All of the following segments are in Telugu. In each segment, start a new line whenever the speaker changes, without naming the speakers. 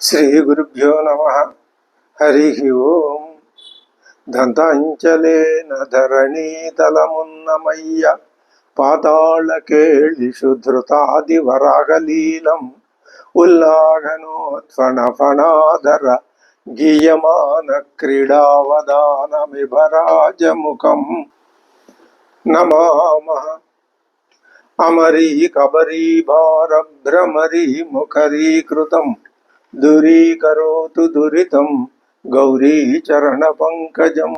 శ్రీగురుభ్యో నమః. హరి ఓం. దంతాంచలేన ధరణీతలమున్నమయ్య పాతాళకేళిషు ధృతాదివరాగలీలం ఉల్లాఘనోత్ఫణఫణాధర గీయమాన క్రీడావదానమిభరాజముఖం నమామః. అమరీకబరీభారభ్రమరీ ముఖరీకృతం దూరీకరోతు దురితం గౌరీచరణ పంకజం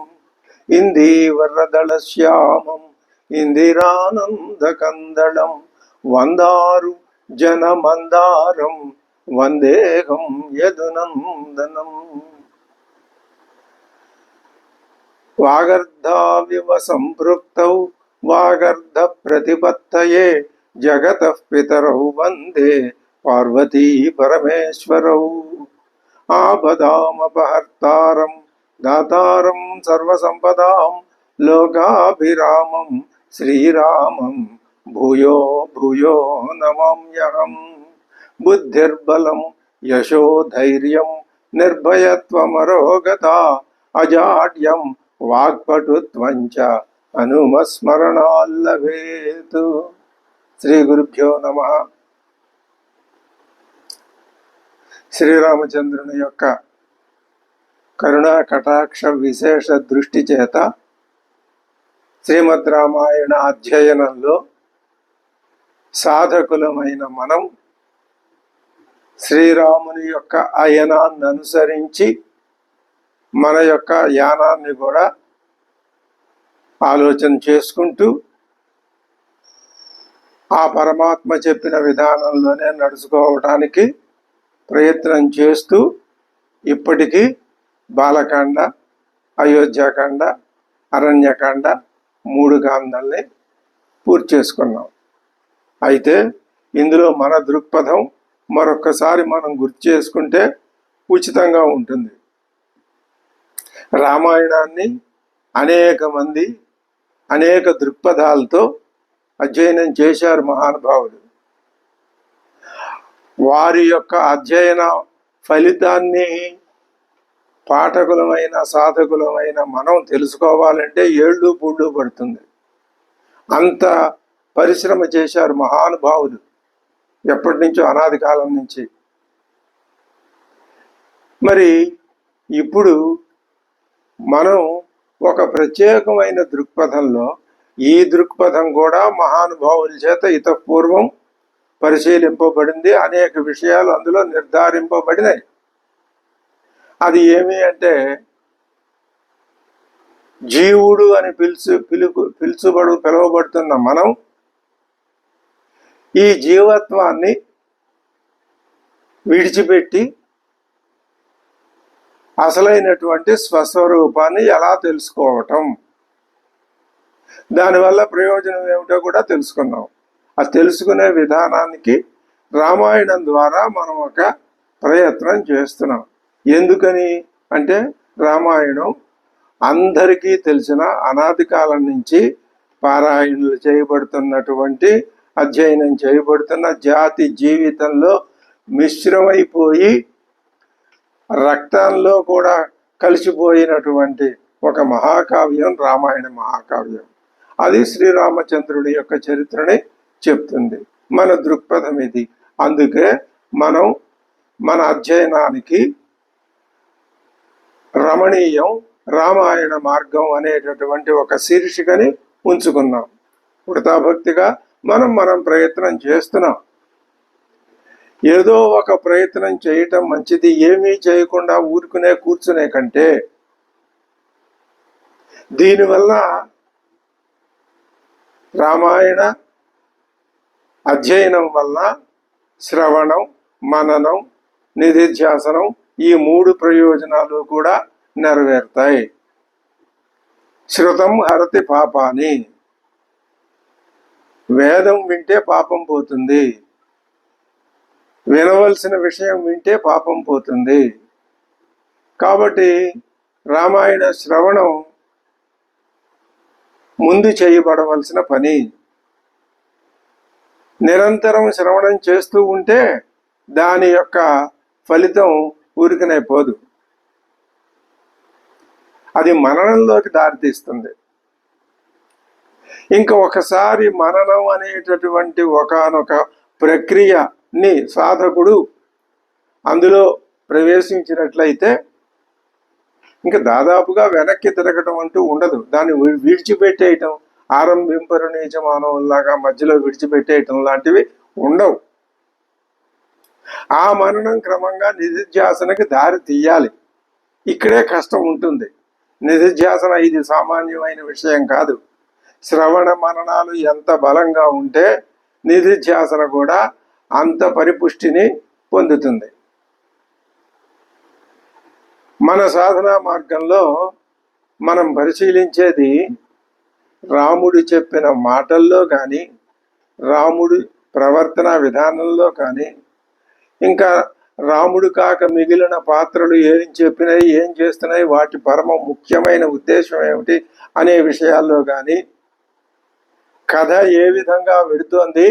ఇందీవరదళశ్యామం ఇందిరానందకందళం వందారు జనమందారం వందేహం యదునందనం. వాగర్ధావివ సంపృక్తౌ వాగర్ధ ప్రతిపత్తయే జగతః పితరౌ వందే పార్వతీ పరమేశ్వరౌ. ఆపదామపహర్తారం దాతారం సర్వసంపదాం లోకాభిరామం శ్రీరామం భూయో భూయో నమామ్యహం. బుద్ధిర్బలం యశోధైర్యం నిర్భయత్వమరోగత అజాడ్యం వాక్పటుత్వం చ హనుమస్మరణాల్లభేతు. శ్రీ గురుభ్యో నమః. శ్రీరామచంద్రుని యొక్క కరుణా కటాక్ష విశేష దృష్టి చేత శ్రీమద్ రామాయణ అధ్యయనంలో సాధకులమైన మనం శ్రీరాముని యొక్క అయనాన్ని అనుసరించి మన యొక్క యానాన్ని కూడా ఆలోచన చేసుకుంటూ ఆ పరమాత్మ చెప్పిన విధానంలోనే నడుచుకోవటానికి ప్రయత్నం చేస్తూ ఇప్పటికీ బాలకాండ, అయోధ్యాకాండ, అరణ్యకాండ 3 కాండల్ని పూర్తి చేసుకున్నాం. అయితే ఇందులో మన దృక్పథం మరొక్కసారి మనం గుర్తు చేసుకుంటే ఉచితంగా ఉంటుంది. రామాయణాన్ని అనేక మంది అనేక దృక్పథాలతో అధ్యయనం చేశారు మహానుభావులు. వారి యొక్క అధ్యయన ఫలితాన్ని పాఠకులమైన సాధకులమైన మనం తెలుసుకోవాలంటే ఏళ్ళు పూళ్ళు పడుతుంది. అంత పరిశ్రమ చేశారు మహానుభావులు ఎప్పటి నుంచో, అనాది కాలం నుంచి. మరి ఇప్పుడు మనం ఒక ప్రత్యేకమైన దృక్పథంలో, ఈ దృక్పథం కూడా మహానుభావుల చేత ఇతపూర్వం పరిశీలింపబడింది. అనేక విషయాలు అందులో నిర్ధారింపబడినాయి. అది ఏమి అంటే, జీవుడు అని పిలువబడుతున్న మనం ఈ జీవత్వాన్ని విడిచిపెట్టి అసలైనటువంటి స్వస్వరూపాన్ని ఎలా తెలుసుకోవటం, దానివల్ల ప్రయోజనం ఏమిటో కూడా తెలుసుకున్నాం. ఆ తెలుసుకునే విధానానికి రామాయణం ద్వారా మనం ఒక ప్రయత్నం చేస్తున్నాం. ఎందుకని అంటే, రామాయణం అందరికీ తెలిసిన, అనాది కాలం నుంచి పారాయణలు చేయబడుతున్నటువంటి, అధ్యయనం చేయబడుతున్న, జాతి జీవితంలో మిశ్రమైపోయి రక్తంలో కూడా కలిసిపోయినటువంటి ఒక మహాకావ్యం రామాయణ మహాకావ్యం. అది శ్రీరామచంద్రుడి యొక్క చరిత్రని చెప్తుంది. మన దృక్పథం ఇది. అందుకే మనం మన అధ్యయనానికి రమణీయం రామాయణ మార్గం అనేటటువంటి ఒక శీర్షికని ఉంచుకున్నాం. వృతాభక్తిగా మనం ప్రయత్నం చేస్తున్నాం. ఏదో ఒక ప్రయత్నం చేయటం మంచిది. ఏమీ చేయకుండా కూర్చునే కంటే దీనివల్ల రామాయణ అధ్యయనం వల్ల శ్రవణం, మననం, నిధిధ్యాసనం ఈ 3 ప్రయోజనాలు కూడా నెరవేరుతాయి. శృతం హరతి పాపాని. వేదం వింటే పాపం పోతుంది. వినవలసిన విషయం వింటే పాపం పోతుంది. కాబట్టి రామాయణ శ్రవణం ముందు చేయబడవలసిన పని. నిరంతరం శ్రవణం చేస్తూ ఉంటే దాని యొక్క ఫలితం ఊరికనే పోదు, అది మననంలోకి దారితీస్తుంది. ఇంకా ఒకసారి మననం అనేటటువంటి ఒకానొక ప్రక్రియని సాధకుడు అందులో ప్రవేశించినట్లయితే ఇంకా దాదాపుగా వెనక్కి తిరగటం అంటూ ఉండదు. దాన్ని విడిచిపెట్టేయటం, ఆరంభింపరు నీచమానవుల్లాగా మధ్యలో విడిచిపెట్టేయటం లాంటివి ఉండవు. ఆ మననం క్రమంగా నిధిధ్యాసనకి దారి తీయాలి. ఇక్కడే కష్టం ఉంటుంది. నిధిధ్యాసన ఇది సామాన్యమైన విషయం కాదు. శ్రవణ మననాలు ఎంత బలంగా ఉంటే నిధిధ్యాసన కూడా అంత పరిపుష్టిని పొందుతుంది. మన సాధనా మార్గంలో మనం పరిశీలించేది రాముడు చెప్పిన మాటల్లో కానీ, రాముడి ప్రవర్తన విధానంలో కానీ, ఇంకా రాముడు కాక మిగిలిన పాత్రలు ఏం చెప్పినాయి, ఏం చేస్తున్నాయి, వాటి పరమ ముఖ్యమైన ఉద్దేశం ఏమిటి అనే విషయాల్లో కానీ, కథ ఏ విధంగా వెడుతోంది,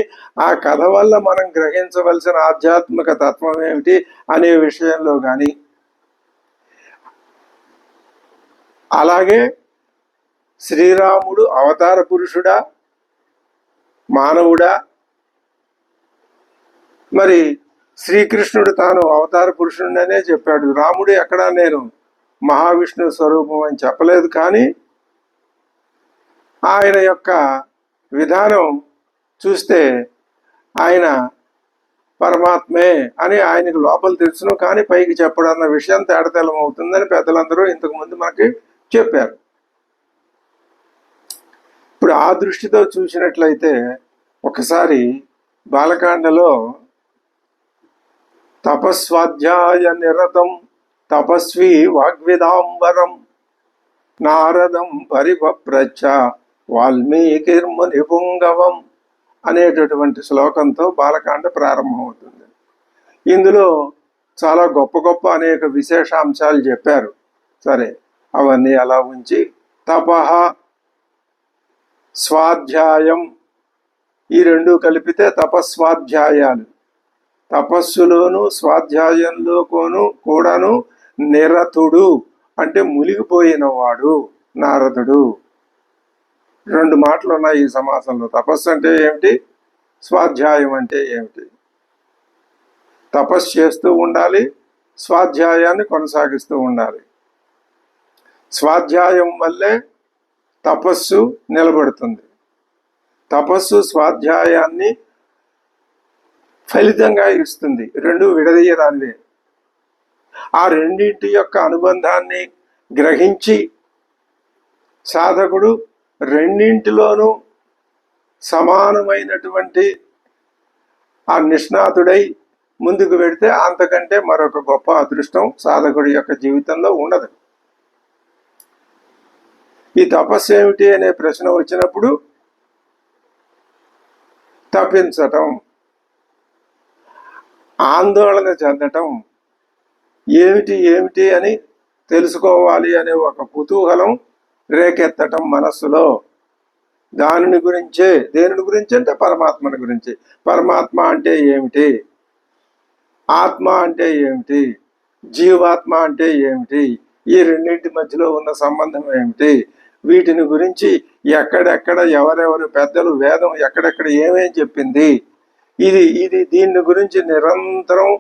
ఆ కథ వల్ల మనం గ్రహించవలసిన ఆధ్యాత్మిక తత్వం ఏమిటి అనే విషయంలో కానీ, అలాగే శ్రీరాముడు అవతార పురుషుడా, మానవుడా, మరి శ్రీకృష్ణుడు తాను అవతార పురుషుడనే చెప్పాడు. రాముడు ఎక్కడా నేను మహావిష్ణు స్వరూపం అని చెప్పలేదు, కానీ ఆయన యొక్క విధానం చూస్తే ఆయన పరమాత్మే అని ఆయనకు లోపల తెలుసును, కానీ పైకి చెప్పడం అన్న విషయం తేడతెల్లం అవుతుందని పెద్దలందరూ ఇంతకుముందు మనకి చెప్పారు. ఇప్పుడు ఆ దృష్టితో చూసినట్లయితే ఒకసారి బాలకాండలో తపస్వాధ్యాయ నిరతం తపస్వి వాగ్విదాంబరం నారదం పరిపప్రచ్చ వాల్మీకిర్ముని పుంగవం అనేటటువంటి శ్లోకంతో బాలకాండ ప్రారంభమవుతుంది. ఇందులో చాలా గొప్ప గొప్ప అనేక విశేషాంశాలు చెప్పారు. సరే, అవన్నీ అలా ఉంచి తపః స్వాధ్యాయం ఈ రెండు కలిపితే తపస్వాధ్యాయాలు. తపస్సులోను స్వాధ్యాయంలో కూడాను నిరతుడు అంటే మునిగిపోయినవాడు నారదుడు. రెండు మాటలు ఉన్నాయి ఈ సమాసంలో. తపస్సు అంటే ఏమిటి, స్వాధ్యాయం అంటే ఏమిటి? తపస్సు చేస్తూ ఉండాలి, స్వాధ్యాయాన్ని కొనసాగిస్తూ ఉండాలి. స్వాధ్యాయం వల్లే తపస్సు నిలబడుతుంది. తపస్సు స్వాధ్యాయాన్ని ఫలితంగా ఇస్తుంది. రెండు విడదీయరానివే. ఆ రెండింటి యొక్క అనుబంధాన్ని గ్రహించి సాధకుడు రెండింటిలోనూ సమానమైనటువంటి ఆ నిష్ణాతుడై ముందుకు వెడితే అంతకంటే మరొక గొప్ప అదృష్టం సాధకుడి యొక్క జీవితంలో ఉండదు. ఈ తపస్సు ఏమిటి అనే ప్రశ్న వచ్చినప్పుడు తపించటం, ఆందోళన చెందటం, ఏమిటి అని తెలుసుకోవాలి అనే ఒక కుతూహలం రేకెత్తటం మనస్సులో. దేని గురించి అంటే పరమాత్మని గురించి. పరమాత్మ అంటే ఏమిటి, ఆత్మ అంటే ఏమిటి, జీవాత్మ అంటే ఏమిటి, ఈ రెండింటి మధ్యలో ఉన్న సంబంధం ఏమిటి, వీటిని గురించి ఎక్కడెక్కడ ఎవరెవరు పెద్దలు వేదం ఎక్కడెక్కడ ఏమేం చెప్పింది, ఇది దీని గురించి నిరంతరం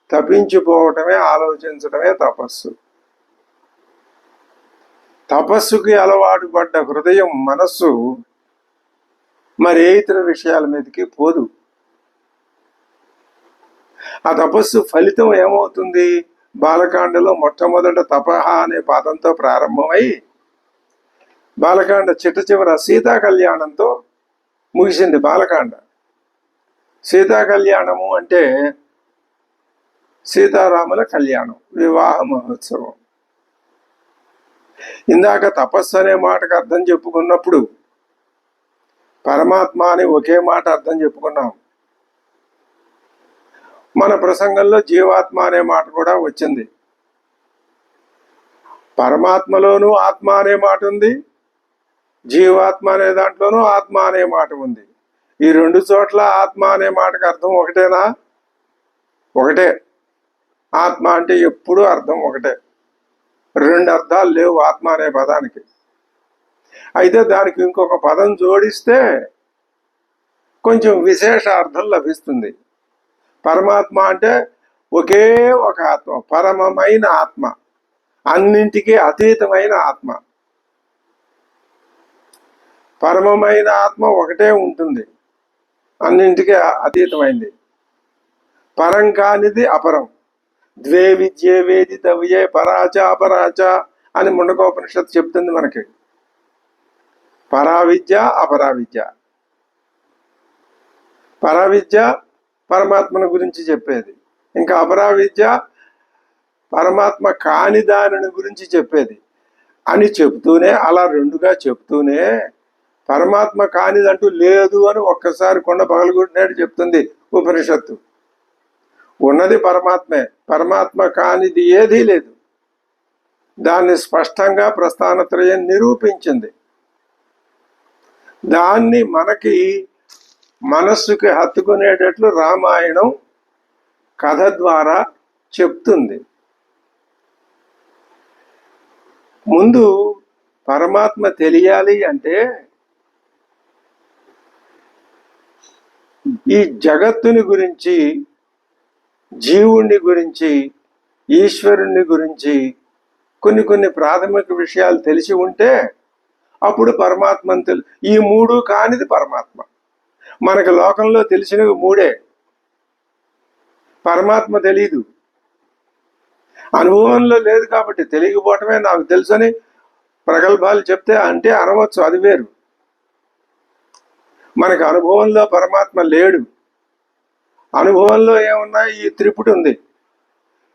తపించిపోవటమే, ఆలోచించడమే తపస్సు. తపస్సుకి అలవాటు పడ్డ హృదయం, మనస్సు మరే ఇతర విషయాల మీదకి పోదు. ఆ తపస్సు ఫలితం ఏమవుతుంది? బాలకాండలో మొట్టమొదట తపః అనే పాదంతో ప్రారంభమై బాలకాండ చిట్ట సీతా కళ్యాణంతో ముగిసింది. బాలకాండ సీతా కళ్యాణము అంటే సీతారాముల కళ్యాణం, వివాహ మహోత్సవం. ఇందాక తపస్సు అనే మాటకు అర్థం చెప్పుకున్నప్పుడు పరమాత్మ అని ఒకే మాట అర్థం చెప్పుకున్నాం. మన ప్రసంగంలో జీవాత్మ అనే మాట కూడా వచ్చింది. పరమాత్మలోనూ ఆత్మ అనే మాట ఉంది, జీవాత్మ అనే దాంట్లోనూ ఆత్మ అనే మాట ఉంది. ఈ రెండు చోట్ల ఆత్మ అనే మాటకు అర్థం ఒకటేనా? ఒకటే. ఆత్మ అంటే ఎప్పుడూ అర్థం ఒకటే, రెండు అర్థాలు లేవు ఆత్మ అనే పదానికి. అయితే దానికి ఇంకొక పదం జోడిస్తే కొంచెం విశేష అర్థం లభిస్తుంది. పరమాత్మ అంటే ఒకే ఒక ఆత్మ, పరమమైన ఆత్మ, అన్నింటికీ అతీతమైన ఆత్మ. పరమమైన ఆత్మ ఒకటే ఉంటుంది, అన్నింటికీ అతీతమైంది. పరం కానిది అపరం. ద్వే విద్యే వేదితవ్యే పరాచ అపరాచ అని ముండకోపనిషత్తు చెప్తుంది మనకి. పరావిద్య అపరావిద్య. పరావిద్య పరమాత్మను గురించి చెప్పేది, ఇంకా అపరావిద్య పరమాత్మ కాని దానిని గురించి చెప్పేది అని చెప్తూనే, అలా రెండుగా చెప్తూనే పరమాత్మ కానిదంటూ లేదు అని ఒక్కసారి కొండ పగలగొట్టినట్టు చెప్తుంది ఉపనిషత్తు. ఉన్నది పరమాత్మే, పరమాత్మ కానిది ఏదీ లేదు. దాన్ని స్పష్టంగా ప్రస్థానత్రయం నిరూపించింది. దాన్ని మనకి మనస్సుకి హత్తుకునేటట్లు రామాయణం కథ ద్వారా చెప్తుంది. ముందు పరమాత్మ తెలియాలి అంటే ఈ జగత్తుని గురించి, జీవుణ్ణి గురించి, ఈశ్వరుణ్ణి గురించి కొన్ని ప్రాథమిక విషయాలు తెలిసి ఉంటే అప్పుడు పరమాత్మను ఈ మూడు కానిది పరమాత్మ. మనకు లోకంలో తెలిసినవి మూడే, పరమాత్మ తెలీదు. అనుభవంలో లేదు కాబట్టి తెలియకపోవటమే నాకు తెలుసని ప్రగల్భాలు చెప్తే అంటే అనవచ్చు, అది వేరు. మనకు అనుభవంలో పరమాత్మ లేడు. అనుభవంలో ఏమున్నాయి? ఈ త్రిపుటి ఉంది.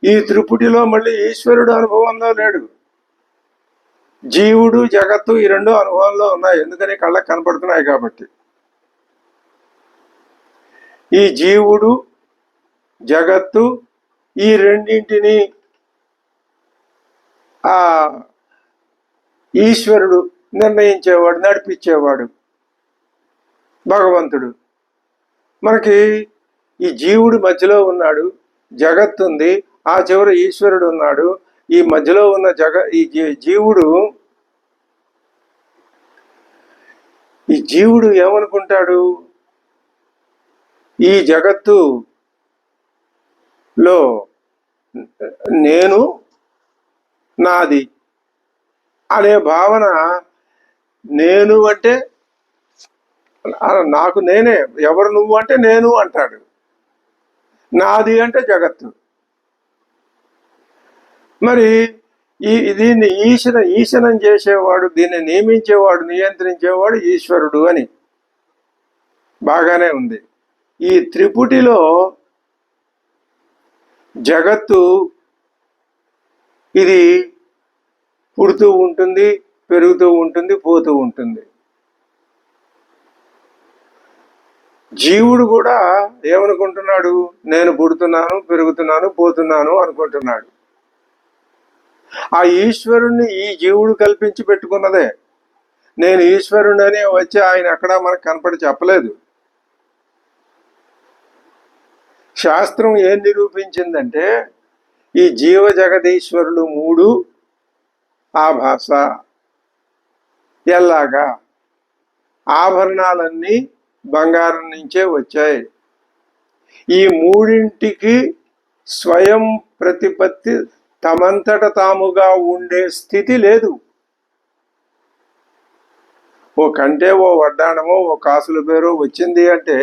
ఈ త్రిపుటిలో మళ్ళీ ఈశ్వరుడు అనుభవంలో లేడు. జీవుడు జగత్తు ఈ రెండు అనుభవంలో ఉన్నాయి, ఎందుకని కళ్ళకు కనపడుతున్నాయి కాబట్టి. ఈ జీవుడు జగత్తు ఈ రెండింటిని ఆ ఈశ్వరుడు నిర్ణయించేవాడు, నడిపించేవాడు భగవంతుడు. మనకి ఈ జీవుడు మధ్యలో ఉన్నాడు, జగత్తు ఉంది, ఆ చివర ఈశ్వరుడు ఉన్నాడు. ఈ మధ్యలో ఉన్న ఈ జీవుడు ఏమనుకుంటాడు? ఈ జగత్తులో నేను, నాది అనే భావన. నేను అంటే నాకు నేనే, ఎవరు నువ్వు అంటే నేను అంటాడు. నాది అంటే జగత్తు. మరి దీన్ని ఈశనం చేసేవాడు, దీన్ని నియమించేవాడు, నియంత్రించేవాడు ఈశ్వరుడు అని బాగానే ఉంది. ఈ త్రిపుటిలో జగత్తు ఇది పుడుతూ ఉంటుంది, పెరుగుతూ ఉంటుంది, పోతూ ఉంటుంది. జీవుడు కూడా ఏమనుకుంటున్నాడు? నేను పుడుతున్నాను, పెరుగుతున్నాను, పోతున్నాను అనుకుంటున్నాడు. ఆ ఈశ్వరుణ్ణి ఈ జీవుడు కల్పించి పెట్టుకున్నదే. నేను ఈశ్వరుణ్ణి అని వచ్చి ఆయన అక్కడ మనకు కనపడి చెప్పలేదు. శాస్త్రం ఏం నిరూపించిందంటే ఈ జీవ జగదీశ్వరులు మూడు ఆభాస. ఎలాగా? ఆభరణాలన్నీ బంగారం నుంచే వచ్చాయి. ఈ మూడింటికి స్వయం ప్రతిపత్తి తమంతట తాముగా ఉండే స్థితి లేదు. ఓ కంటే, ఓ వడ్డాణమో, ఓ కాసుల పేరు వచ్చింది అంటే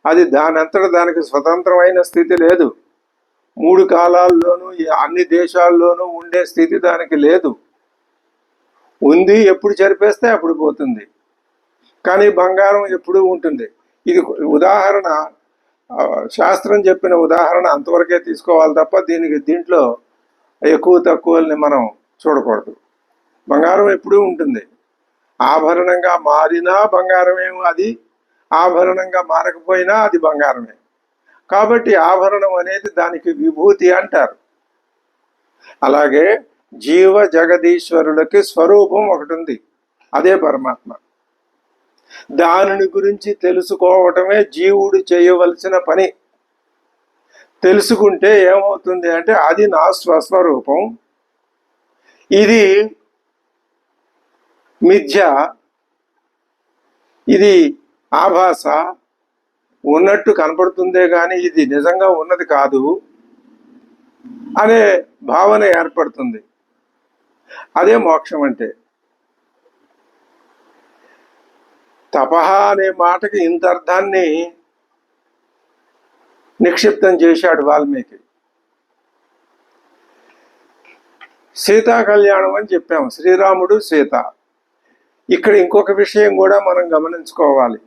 అది దానంతట దానికి స్వతంత్రమైన స్థితి లేదు. మూడు కాలాల్లోనూ అన్ని దేశాల్లోనూ ఉండే స్థితి దానికి లేదు. ఉంది, ఎప్పుడు చెరిపేస్తే అప్పుడు పోతుంది. కానీ బంగారం ఎప్పుడూ ఉంటుంది. ఇది ఉదాహరణ, శాస్త్రం చెప్పిన ఉదాహరణ అంతవరకే తీసుకోవాలి తప్ప దీంట్లో ఎక్కువ తక్కువల్ని మనం చూడకూడదు. బంగారం ఎప్పుడూ ఉంటుంది. ఆభరణంగా మారినా బంగారమే, అది ఆభరణంగా మారకపోయినా అది బంగారమే. కాబట్టి ఆభరణం అనేది దానికి విభూతి అంటారు. అలాగే జీవ జగదీశ్వరులకి స్వరూపం ఒకటి ఉంది, అదే పరమాత్మ. దానిని గురించి తెలుసుకోవటమే జీవుడు చేయవలసిన పని. తెలుసుకుంటే ఏమవుతుంది అంటే అది నా స్వస్వరూపం, ఇది మిథ్య, ఇది ఆభాస, ఉన్నట్టు కనపడుతుందే కానీ ఇది నిజంగా ఉన్నది కాదు అనే భావన ఏర్పడుతుంది. అదే మోక్షం అంటే. తపహ అనే మాటకి ఇంత అర్థాన్ని నిక్షిప్తం చేశాడు వాల్మీకి. సీతా కళ్యాణం అని చెప్పాము, శ్రీరాముడు సీత. ఇక్కడ ఇంకొక విషయం కూడా మనం గమనించుకోవాలి.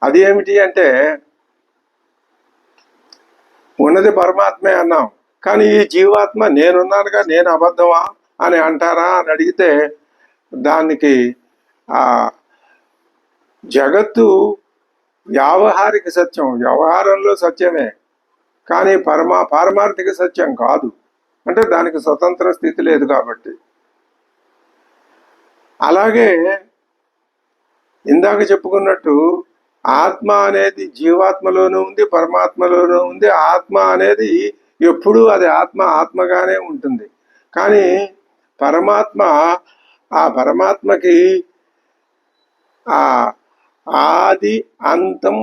అది ఏమిటి అంటే, ఉన్నది పరమాత్మే అన్నాం, కానీ ఈ జీవాత్మ నేనున్నానుగా, నేను అబద్ధమా అని అంటారా అని అడిగితే దానికి ఆ జగత్తు వ్యావహారిక సత్యం, వ్యవహారంలో సత్యమే, కానీ పారమార్థిక సత్యం కాదు. అంటే దానికి స్వతంత్ర స్థితి లేదు కాబట్టి. అలాగే ఇందాక చెప్పుకున్నట్టు ఆత్మ అనేది జీవాత్మలోనూ ఉంది, పరమాత్మలోనూ ఉంది. ఆత్మ అనేది ఎప్పుడూ అది ఆత్మగానే ఉంటుంది. కానీ పరమాత్మ, ఆ పరమాత్మకి ఆ ఆది అంతం,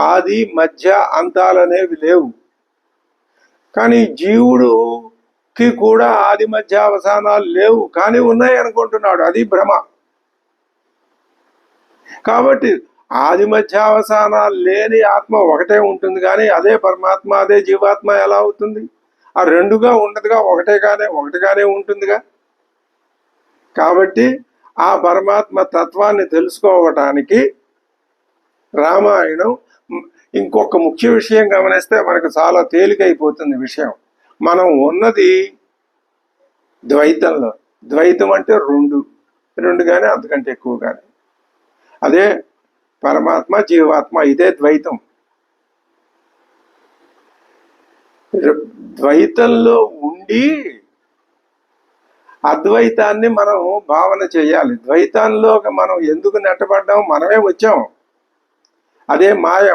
ఆది మధ్య అంతాలనేవి లేవు. కానీ జీవుడుకి కూడా ఆది మధ్య అవసానాలు లేవు, కానీ ఉన్నాయి అనుకుంటున్నాడు. అది భ్రమ. కాబట్టి ఆది మధ్య అవసానాలు లేని ఆత్మ ఒకటే ఉంటుంది, కానీ అదే పరమాత్మ, అదే జీవాత్మ ఎలా అవుతుంది? ఆ రెండుగా ఉండదుగా, ఒకటిగానే ఉంటుందిగా. కాబట్టి ఆ పరమాత్మ తత్వాన్ని తెలుసుకోవటానికి రామాయణం. ఇంకొక ముఖ్య విషయం గమనిస్తే మనకు చాలా తేలికైపోతుంది విషయం. మనం ఉన్నది ద్వైతంలో. ద్వైతం అంటే రెండు కానీ అంతకంటే ఎక్కువ కానీ. అదే పరమాత్మ, జీవాత్మ, ఇదే ద్వైతం. ద్వైతంలో ఉండి అద్వైతాన్ని మనం భావన చేయాలి. ద్వైతంలో మనం ఎందుకు నెట్టబడ్డాం? మనమే వచ్చాం. అదే మాయ.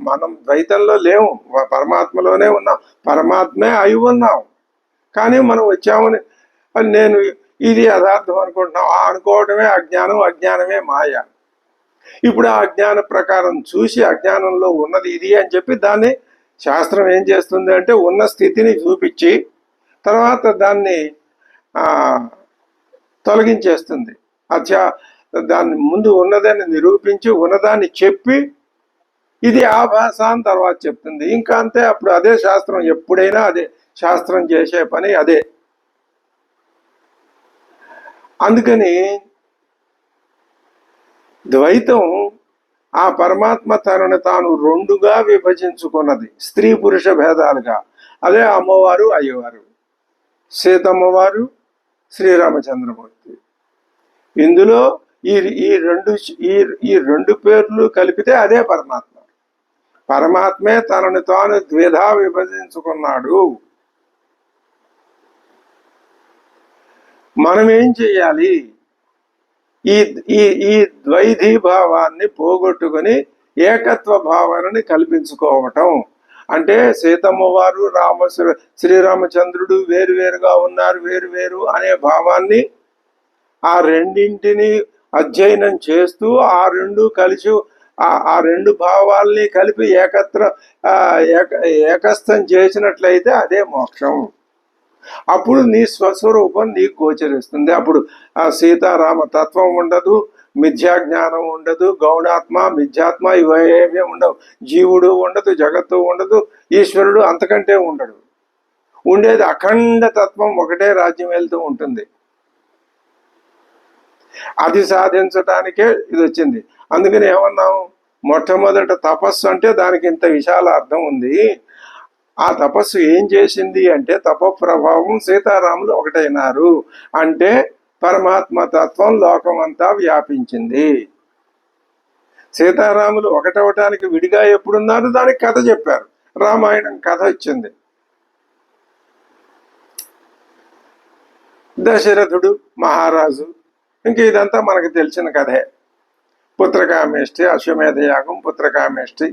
మనం ద్వైతంలో లేవు, పరమాత్మలోనే ఉన్నాం, పరమాత్మే అయి ఉన్నాం. కానీ మనం వచ్చామని నేను ఇది యథార్థం అనుకుంటున్నాం. ఆ అనుకోవడమే అజ్ఞానం, అజ్ఞానమే మాయ. ఇప్పుడు ఆ అజ్ఞాన ప్రకారం చూసి అజ్ఞానంలో ఉన్నది ఇది అని చెప్పి దాన్ని శాస్త్రం ఏం చేస్తుంది అంటే ఉన్న స్థితిని చూపించి తర్వాత దాన్ని తొలగించేస్తుంది. దాన్ని ముందు ఉన్నదాన్ని నిరూపించి ఉన్నదాన్ని చెప్పి ఇది ఆభాస అని తర్వాత చెప్తుంది. ఇంకా అంతే. అప్పుడు అదే శాస్త్రం. ఎప్పుడైనా అదే శాస్త్రం చేసే పని అదే. అందుకని ద్వైతం ఆ పరమాత్మ తనను తాను రెండుగా విభజించుకున్నది, స్త్రీ పురుష భేదాలుగా. అదే అమ్మవారు, అయ్యవారు, సీతమ్మవారు, శ్రీరామచంద్రమూర్తి. ఇందులో ఈ రెండు పేర్లు కలిపితే అదే పరమాత్మ. పరమాత్మే తనను తాను ద్విధా విభజించుకున్నాడు. మనం ఏం చెయ్యాలి? ఈ ద్వైధీభావాన్ని పోగొట్టుకుని ఏకత్వ భావనని కల్పించుకోవటం. అంటే సీతమ్మ వారు, శ్రీరామచంద్రుడు వేరువేరుగా ఉన్నారు, వేరు అనే భావాన్ని, ఆ రెండింటిని అధ్యయనం చేస్తూ ఆ రెండు కలిసి ఆ రెండు భావాల్ని కలిపి ఏకస్థం చేసినట్లయితే అదే మోక్షం. అప్పుడు నీ స్వస్వరూపం నీకు గోచరిస్తుంది. అప్పుడు ఆ సీతారామ తత్వం ఉండదు, మిథ్యాజ్ఞానం ఉండదు, గౌణాత్మ, మిథ్యాత్మ ఇవేమీ ఉండవు. జీవుడు ఉండదు, జగత్తు ఉండదు, ఈశ్వరుడు అంతకంటే ఉండడు. ఉండేది అఖండ తత్వం, ఒకటే రాజ్యం వెళ్తూ ఉంటుంది. అది సాధించటానికే ఇది వచ్చింది. అందుకని ఏమన్నాం? మొట్టమొదట తపస్సు అంటే దానికి ఇంత విశాల అర్థం ఉంది. ఆ తపస్సు ఏం చేసింది అంటే తప ప్రభావం సీతారాములు ఒకటైనారు అంటే పరమాత్మ తత్వం లోకమంతా వ్యాపించింది. సీతారాములు ఒకటవటానికి విడిగా ఎప్పుడున్నారు? దానికి కథ చెప్పారు. రామాయణం కథ వచ్చింది. దశరథుడు మహారాజు, ఇంక ఇదంతా మనకు తెలిసిన కథే. పుత్రకామేష్టి, అశ్వమేధ యాగం, పుత్రకామేష్టి,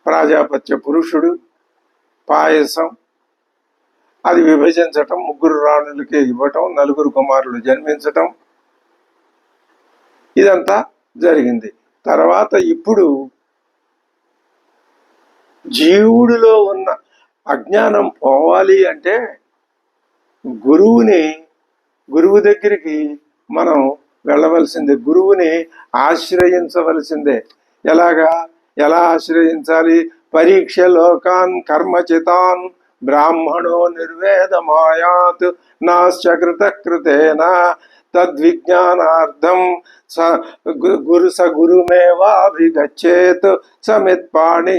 ప్రాజాపత్య పురుషుడు, పాయసం, అది విభజించటం, 3 రాణులకి ఇవ్వటం, 4 కుమారులు జన్మించటం, ఇదంతా జరిగింది. తర్వాత ఇప్పుడు జీవుడిలో ఉన్న అజ్ఞానం పోవాలి అంటే గురువు దగ్గరికి మనం వెళ్ళవలసిందే, గురువుని ఆశ్రయించవలసిందే. ఎలా ఆశ్రయించాలి? పరీక్ష లోకాన్ కర్మచితాన్ బ్రాహ్మణో నిర్వేదమాయాత్ నాశ్చకృత కృతేన తద్విజ్ఞానార్థం గురుమేవాభిగచ్చేత్ సమిత్పాణి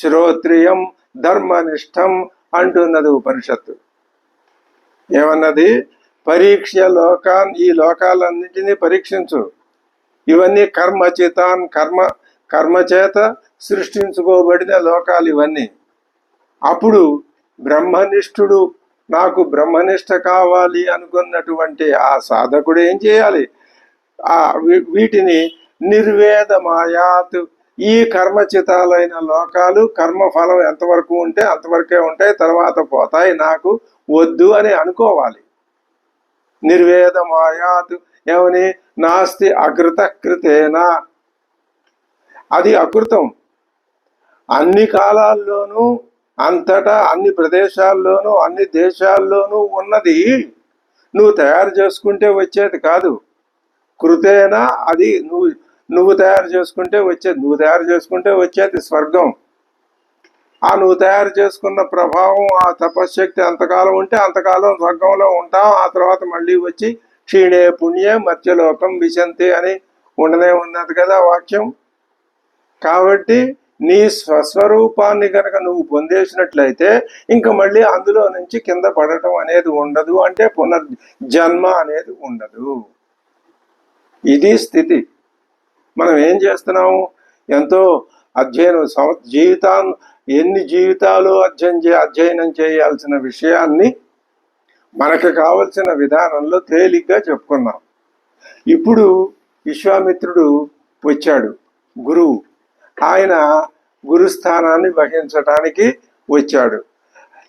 శ్రోత్రియం ధర్మనిష్టం అంటున్నది ఉపనిషత్తు. ఏమన్నది? పరీక్ష లోకాన్, ఈ లోకాలన్నింటినీ పరీక్షించు. ఇవన్నీ కర్మచితాన్, కర్మ చేత సృష్టించుకోబడిన లోకాలు ఇవన్నీ. అప్పుడు బ్రహ్మనిష్ఠుడు, నాకు బ్రహ్మనిష్ట కావాలి అనుకున్నటువంటి ఆ సాధకుడు ఏం చేయాలి? వీటిని నిర్వేదమాయాత్, ఈ కర్మచితాలైన లోకాలు కర్మఫలం ఎంతవరకు ఉంటే అంతవరకే ఉంటాయి, తర్వాత పోతాయి, నాకు వద్దు అని అనుకోవాలి. నిర్వేదమాయాత్ ఏమని? నాస్తి అకృత కృతేనా, అది అకృతం. అన్ని కాలాల్లోనూ, అంతటా, అన్ని ప్రదేశాల్లోనూ, అన్ని దేశాల్లోనూ ఉన్నది నువ్వు తయారు చేసుకుంటే వచ్చేది కాదు. కృతేనా, అది నువ్వు తయారు చేసుకుంటే వచ్చేది. నువ్వు తయారు చేసుకుంటే వచ్చేది స్వర్గం. ఆ నువ్వు తయారు చేసుకున్న ప్రభావం, ఆ తపశ్శక్తి అంతకాలం ఉంటే అంతకాలం స్వర్గంలో ఉంటాం. ఆ తర్వాత మళ్ళీ వచ్చి క్షీణే పుణ్యే మత్స్యలోకం విశంతి అని ఉండనే ఉన్నది కదా వాక్యం. కాబట్టి నీ స్వస్వరూపాన్ని కనుక నువ్వు పొందేసినట్లయితే ఇంకా మళ్ళీ అందులో నుంచి కింద పడటం అనేది ఉండదు, అంటే పునర్జన్మ అనేది ఉండదు. ఇది స్థితి. మనం ఏం చేస్తున్నాము? ఎంతో అధ్యయనం, ఎన్ని జీవితాలు అధ్యయనం చేయాల్సిన విషయాన్ని మనకు కావలసిన విధానంలో తేలిగ్గా చెప్పుకున్నాం. ఇప్పుడు విశ్వామిత్రుడు వచ్చాడు, గురువు. ఆయన గురుస్థానాన్ని వహించటానికి వచ్చాడు.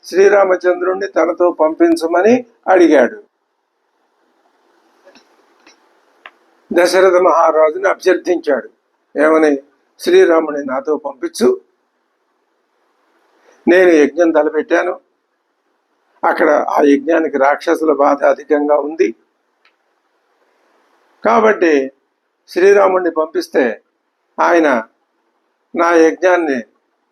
శ్రీరామచంద్రుణ్ణి తనతో పంపించమని అడిగాడు. దశరథ మహారాజుని అభ్యర్థించాడు. ఏమని? శ్రీరాముని నాతో పంపించు, నేను యజ్ఞం తలపెట్టాను, అక్కడ ఆ యజ్ఞానికి రాక్షసుల బాధ అధికంగా ఉంది, కాబట్టి శ్రీరాముడిని పంపిస్తే ఆయన నా యజ్ఞాన్ని,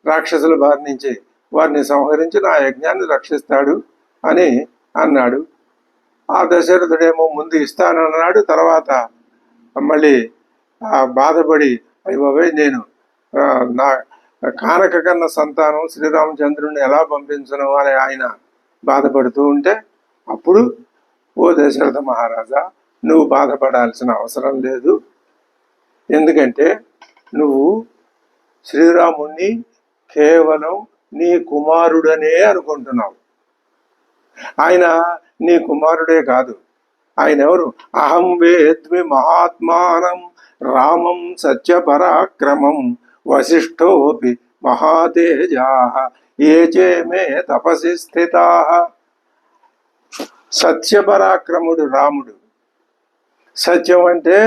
రాక్షసుల బారి నుంచి వారిని సంహరించి నా యజ్ఞాన్ని రక్షిస్తాడు అని అన్నాడు. ఆ దశరథుడేమో ముందు ఇస్తానన్నాడు. తర్వాత మళ్ళీ బాధపడి, అయ్యబాబోయ్, నేను నా కానక కన్న సంతానం శ్రీరామచంద్రుడిని ఎలా పంపించను అని ఆయన బాధపడుతూ ఉంటే, అప్పుడు ఓ దశరథ మహారాజా, నువ్వు బాధపడాల్సిన అవసరం లేదు. ఎందుకంటే నువ్వు శ్రీరాముణ్ణి కేవలం నీ కుమారుడనే అనుకుంటున్నావు. ఆయన నీ కుమారుడే కాదు. ఆయన ఎవరు? అహం వేద్మి మహాత్మానం రామం సత్యపరాక్రమం వశిష్ఠోపి మహాతేజా ఏ చే మే తపసి స్థితా. సత్యపరాక్రముడు రాముడు. సత్యం అంటే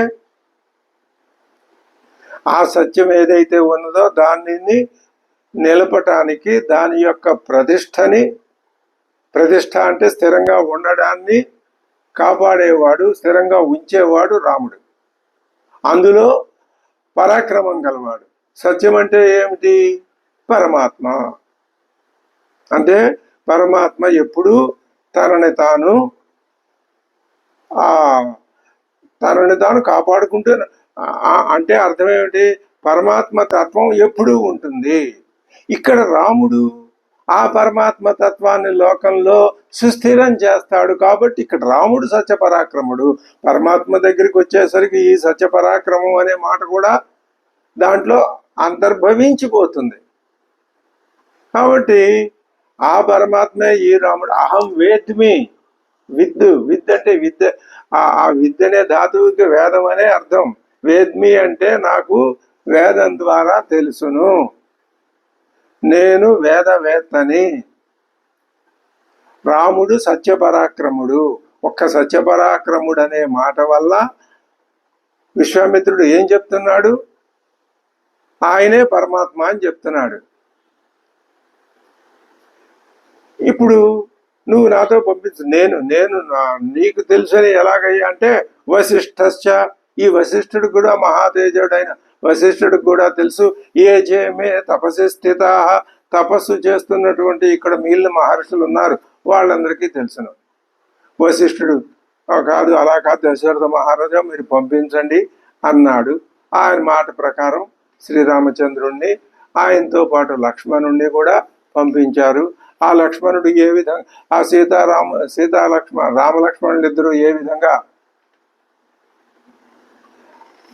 ఆ సత్యం ఏదైతే ఉన్నదో దానిని నిలపటానికి, దాని యొక్క ప్రతిష్ట అంటే స్థిరంగా ఉండడాన్ని కాపాడేవాడు, స్థిరంగా ఉంచేవాడు రాముడు. అందులో పరాక్రమం గలవాడు. సత్యం అంటే ఏమిటి? పరమాత్మ. అంటే పరమాత్మ ఎప్పుడూ తనని తాను కాపాడుకుంటూ, అంటే అర్థం ఏమిటి? పరమాత్మ తత్వం ఎప్పుడూ ఉంటుంది. ఇక్కడ రాముడు ఆ పరమాత్మ తత్వాన్ని లోకంలో సుస్థిరం చేస్తాడు. కాబట్టి ఇక్కడ రాముడు సత్యపరాక్రముడు. పరమాత్మ దగ్గరికి వచ్చేసరికి ఈ సత్యపరాక్రమం అనే మాట కూడా దాంట్లో అంతర్భవించిపోతుంది. కాబట్టి ఆ పరమాత్మే ఈ రాముడు. అహం వేద్మి, విద్ అంటే విద్య. ఆ విద్య అనే ధాతువుకి వేదం అనే అర్థం. వేద్మి అంటే నాకు వేదం ద్వారా తెలుసును, నేను వేదవేత్తని. రాముడు సత్యపరాక్రముడు. ఒక్క సత్యపరాక్రముడు అనే మాట వల్ల విశ్వామిత్రుడు ఏం చెప్తున్నాడు? ఆయనే పరమాత్మ అని చెప్తున్నాడు. ఇప్పుడు నువ్వు నాతో పంపించు, నేను నీకు తెలుసని ఎలాగయ్యా అంటే వశిష్ఠశ్చ, ఈ వశిష్ఠుడు కూడా మహాతేజుడైన వశిష్ఠుడికి కూడా తెలుసు. ఏ జేమే తపస్సు స్థిత, తపస్సు చేస్తున్నటువంటి ఇక్కడ మిగిలిన మహర్షులు ఉన్నారు, వాళ్ళందరికీ తెలుసును. వశిష్ఠుడు కాదు, అలా కాదు దశరథ మహారాజా మీరు పంపించండి అన్నాడు. ఆయన మాట ప్రకారం శ్రీరామచంద్రుణ్ణి ఆయనతో పాటు లక్ష్మణుణ్ణి కూడా పంపించారు. ఆ లక్ష్మణుడు ఏ విధంగా, ఆ రామలక్ష్మణులు ఇద్దరు ఏ విధంగా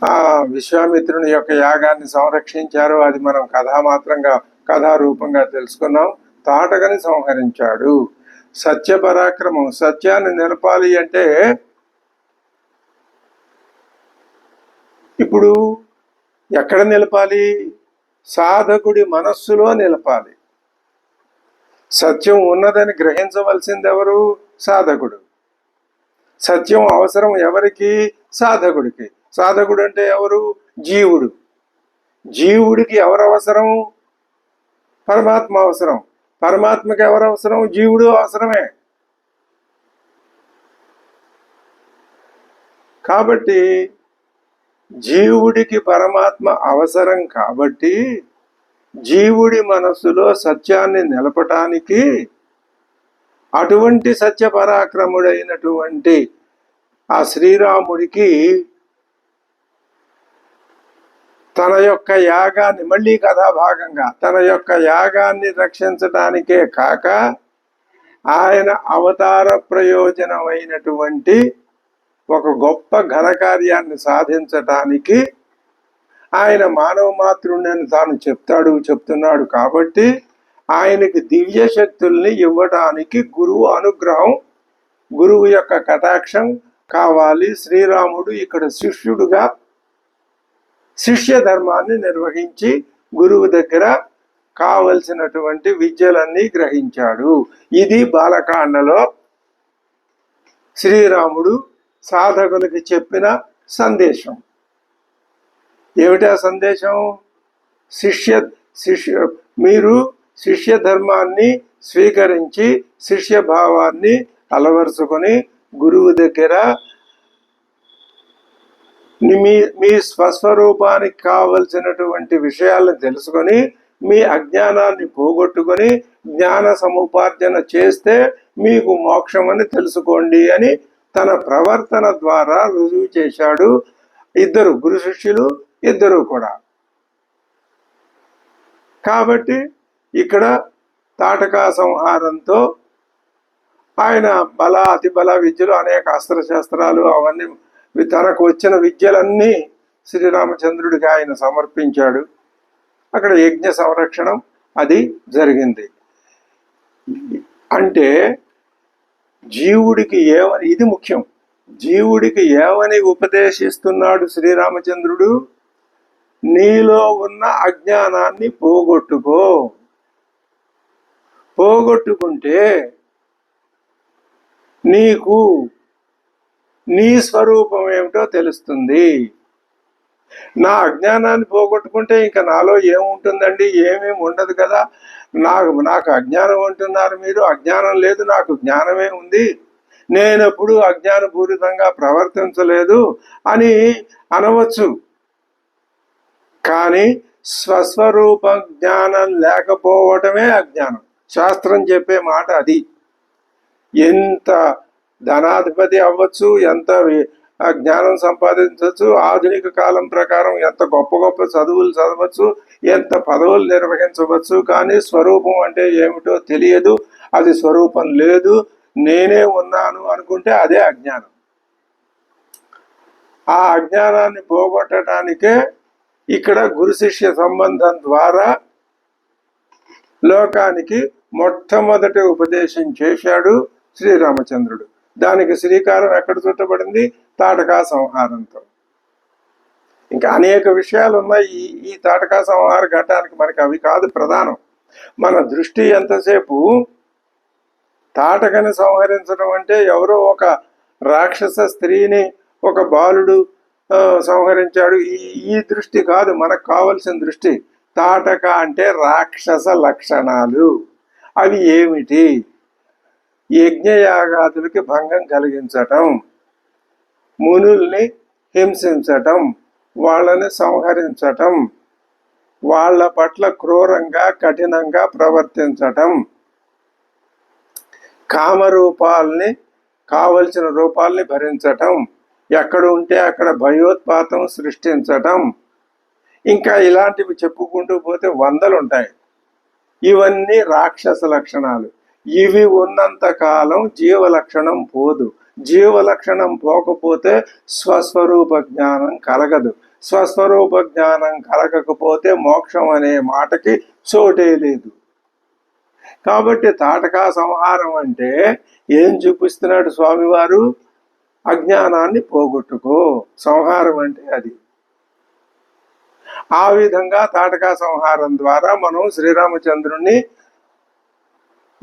ఆ విశ్వామిత్రుని యొక్క యాగాన్ని సంరక్షించారో అది మనం కథారూపంగా తెలుసుకున్నాం. తాటకని సంహరించాడు. సత్యపరాక్రమం, సత్యాన్ని నిలపాలి అంటే ఇప్పుడు ఎక్కడ నిలపాలి? సాధకుడి మనస్సులో నిలపాలి. సత్యం ఉన్నదని గ్రహించవలసింది ఎవరు? సాధకుడు. సత్యం అవసరం ఎవరికి? సాధకుడికి. సాధకుడు అంటే ఎవరు? జీవుడు. జీవుడికి ఎవరు అవసరం? పరమాత్మ అవసరం. పరమాత్మకి ఎవరు అవసరం? జీవుడు అవసరమే. కాబట్టి జీవుడికి పరమాత్మ అవసరం కాబట్టి జీవుడి మనస్సులో సత్యాన్ని నిలపటానికి అటువంటి సత్యపరాక్రముడైనటువంటి ఆ శ్రీరాముడికి తన యొక్క యాగాన్ని, మళ్ళీ కథాభాగంగా తన యొక్క యాగాన్ని రక్షించటానికే కాక ఆయన అవతార ప్రయోజనమైనటువంటి ఒక గొప్ప ఘనకార్యాన్ని సాధించటానికి ఆయన మానవ మాతృణ్ణి తాను చెప్తున్నాడు కాబట్టి ఆయనకి దివ్య శక్తుల్ని ఇవ్వటానికి గురువు అనుగ్రహం, గురువు యొక్క కటాక్షం కావాలి. శ్రీరాముడు ఇక్కడ శిష్యుడుగా శిష్య ధర్మాన్ని నిర్వహించి గురువు దగ్గర కావలసినటువంటి విద్యలన్నీ గ్రహించాడు. ఇది బాలకాండలో శ్రీరాముడు సాధకులకి చెప్పిన సందేశం. ఏమిటా సందేశం? మీరు శిష్య ధర్మాన్ని స్వీకరించి శిష్య భావాన్ని అలవరుచుకొని గురువు దగ్గర మీ స్వస్వరూపానికి కావలసినటువంటి విషయాలను తెలుసుకొని మీ అజ్ఞానాన్ని పోగొట్టుకొని జ్ఞాన సముపార్జన చేస్తే మీకు మోక్షం అని తెలుసుకోండి అని తన ప్రవర్తన ద్వారా రుజువు చేశాడు. ఇద్దరు గురు శిష్యులు, ఇద్దరు కూడా. కాబట్టి ఇక్కడ తాటకా సంహారంతో ఆయన అతి బల విద్యలు, అనేక అస్త్రశస్త్రాలు, అవన్నీ తనకు వచ్చిన విద్యలన్నీ శ్రీరామచంద్రుడికి ఆయన సమర్పించాడు. అక్కడ యజ్ఞ సంరక్షణం అది జరిగింది. అంటే జీవుడికి ఏమని, ఇది ముఖ్యం, జీవుడికి ఏమని ఉపదేశిస్తున్నాడు శ్రీరామచంద్రుడు? నీలో ఉన్న అజ్ఞానాన్ని పోగొట్టుకుంటే నీకు నీ స్వరూపం ఏమిటో తెలుస్తుంది. నా అజ్ఞానాన్ని పోగొట్టుకుంటే ఇంకా నాలో ఏముంటుందండి? ఏమేమి ఉండదు కదా. నాకు అజ్ఞానం అంటున్నారు మీరు, అజ్ఞానం లేదు, నాకు జ్ఞానమే ఉంది, నేనెప్పుడు అజ్ఞానపూరితంగా ప్రవర్తించలేదు అని అనవచ్చు. కానీ స్వస్వరూప జ్ఞానం లేకపోవటమే అజ్ఞానం. శాస్త్రం చెప్పే మాట అది. ఎంత ధనాధిపతి అవ్వచ్చు, ఎంత జ్ఞానం సంపాదించవచ్చు, ఆధునిక కాలం ప్రకారం ఎంత గొప్ప గొప్ప చదువులు చదవచ్చు, ఎంత పదవులు నిర్వహించవచ్చు, కానీ స్వరూపం అంటే ఏమిటో తెలియదు, అది స్వరూపం లేదు, నేనే ఉన్నాను అనుకుంటే అదే అజ్ఞానం. ఆ అజ్ఞానాన్ని పోగొట్టడానికే ఇక్కడ గురు శిష్య సంబంధం ద్వారా లోకానికి మొట్టమొదటి ఉపదేశం చేశాడు శ్రీరామచంద్రుడు. దానికి శ్రీకారం ఎక్కడ చుట్టబడింది? తాటకా సంహారంతో. ఇంకా అనేక విషయాలు ఉన్నాయి ఈ తాటకా సంహార ఘట్టానికి. మనకి అవి కాదు ప్రధానం. మన దృష్టి ఎంతసేపు తాటకని సంహరించడం అంటే ఎవరో ఒక రాక్షస స్త్రీని ఒక బాలుడు సంహరించాడు, ఈ దృష్టి కాదు మనకు కావలసిన దృష్టి. తాటక అంటే రాక్షస లక్షణాలు. అవి ఏమిటి? యజ్ఞయాగాదులకి భంగం కలిగించటం, మునుల్ని హింసించటం, వాళ్ళని సంహరించటం, వాళ్ళ పట్ల క్రూరంగా కఠినంగా ప్రవర్తించటం, కామరూపాల్ని కావలసిన రూపాల్ని భరించటం, ఎక్కడ ఉంటే అక్కడ భయోత్పాతం సృష్టించటం, ఇంకా ఇలాంటివి చెప్పుకుంటూ పోతే వందలు ఉంటాయి. ఇవన్నీ రాక్షస లక్షణాలు. ఇవి ఉన్నంత కాలం జీవలక్షణం పోదు. జీవలక్షణం పోకపోతే స్వస్వరూప జ్ఞానం కలగదు. స్వస్వరూప జ్ఞానం కలగకపోతే మోక్షం అనే మాటకి చోటే లేదు. కాబట్టి తాటకా సంహారం అంటే ఏం చూపిస్తున్నాడు స్వామివారు? అజ్ఞానాన్ని పోగొట్టుకో. సంహారం అంటే అది. ఆ విధంగా తాటకా సంహారం ద్వారా మనం శ్రీరామచంద్రుణ్ణి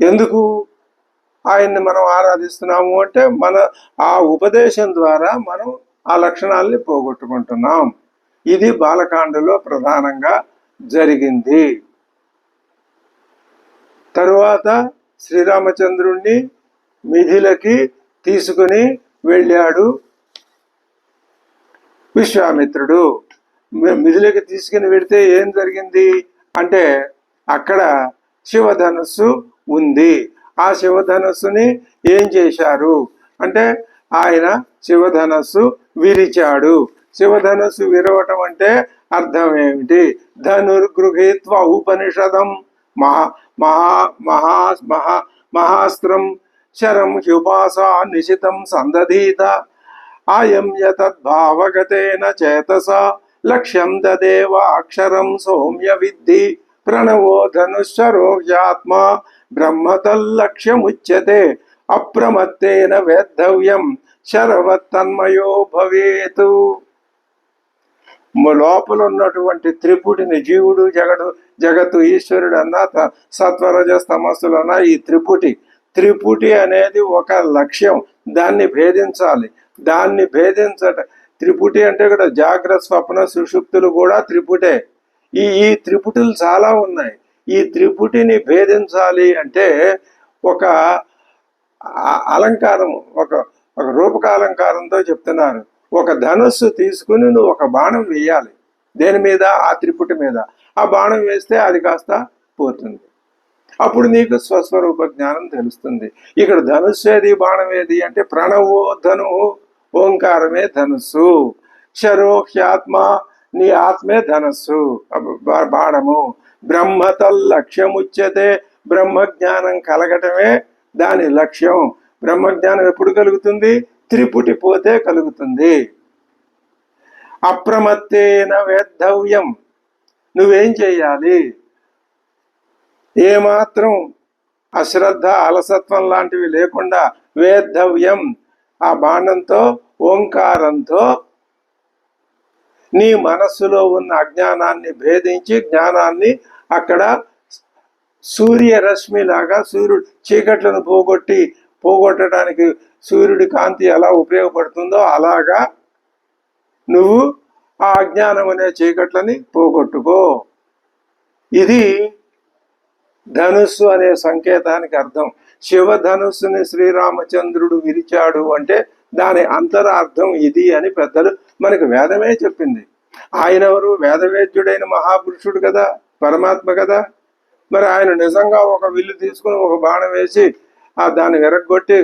ఎందుకు ఆయన్ని మనం ఆరాధిస్తున్నాము అంటే మన ఆ ఉపదేశం ద్వారా మనం ఆ లక్షణాలని పోగొట్టుకుంటున్నాం. ఇది బాలకాండలో ప్రధానంగా జరిగింది. తరువాత శ్రీరామచంద్రుణ్ణి మిథిలకి తీసుకుని వెళ్ళాడు విశ్వామిత్రుడు. మిథిలకి తీసుకుని వెడితే ఏం జరిగింది అంటే అక్కడ శివధనుస్సు ఉంది. ఆ శివధనుస్సుని ఏం చేశారు అంటే ఆయన శివధనస్సు విరిచాడు. శివధనస్సు విరవటం అంటే అర్థం ఏమిటి? ధనుర్గృహీత్వ ఉపనిషదం మహా మహా మహా మహా మహాస్త్రం శరం హ్యుపాసా నిశితం సందధీత అయం యతద్భావగతేన చేతస లక్ష్యం దదేవ అక్షరం సౌమ్య విద్ధి ప్రణవో ధనుశ్చరో హ్యాత్మ బ్రహ్మతల్లక్ష్యముచ్యతే అప్రమత్తేన వేద్ధవ్యం శరవత్తన్మయో భవేతు. లోపల ఉన్నటువంటి త్రిపుటిని జీవుడు జగత్తు ఈశ్వరుడు అన్నా సత్వరజస్తమస్సులన్నా ఈ త్రిపుటి అనేది ఒక లక్ష్యం. దాన్ని భేదించాలి. దాన్ని త్రిపుటి అంటే ఇక్కడ జాగ్రత్త స్వప్న సుషుప్తులు కూడా త్రిపుటే. ఈ త్రిపుటులు చాలా ఉన్నాయి. ఈ త్రిపుటిని భేదించాలి అంటే ఒక అలంకారం, ఒక రూపకాలంకారంతో చెప్తున్నారు. ఒక ధనుస్సు తీసుకుని నువ్వు ఒక బాణం వేయాలి. దేని మీద? ఆ త్రిపుటి మీద. ఆ బాణం వేస్తే అది కాస్త పోతుంది. అప్పుడు నీకు స్వస్వరూప జ్ఞానం తెలుస్తుంది. ఇక్కడ ధనుస్సు ఏది, బాణం ఏది అంటే ప్రణవో ధను, ఓంకారమే ధనుస్సు. శరోహ్యాత్మ, నీ ఆత్మే ధనస్సు బాణము. బ్రహ్మతల్లక్ష్యముచ్యతే, బ్రహ్మజ్ఞానం కలగటమే దాని లక్ష్యం. బ్రహ్మజ్ఞానం ఎప్పుడు కలుగుతుంది? త్రిపుటి పోతే కలుగుతుంది. అప్రమత్తేన వేద్ధవ్యం, నువ్వేం చెయ్యాలి? ఏమాత్రం అశ్రద్ధ అలసత్వం లాంటివి లేకుండా వేద్ధవ్యం, ఆ బాణంతో ఓంకారంతో నీ మనస్సులో ఉన్న అజ్ఞానాన్ని భేదించి జ్ఞానాన్ని అక్కడ సూర్యరశ్మి లాగా, సూర్యుడు చీకట్లను పోగొట్టడానికి సూర్యుడి కాంతి ఎలా ఉపయోగపడుతుందో అలాగా నువ్వు ఆ అజ్ఞానం అనే చీకట్లని పోగొట్టుకో. ఇది ధనుస్సు అనే సంకేతానికి అర్థం. శివధనుస్సుని శ్రీరామచంద్రుడు విరిచాడు అంటే దాని అంతరార్థం ఇది అని పెద్దలు మనకు వేదమే చెప్పింది. ఆయన ఎవరు? వేదవేద్యుడైన మహాపురుషుడు కదా, పరమాత్మ కదా. మరి ఆయన నిజంగా ఒక విల్లు తీసుకుని ఒక బాణం వేసి దాన్ని విరగొట్టి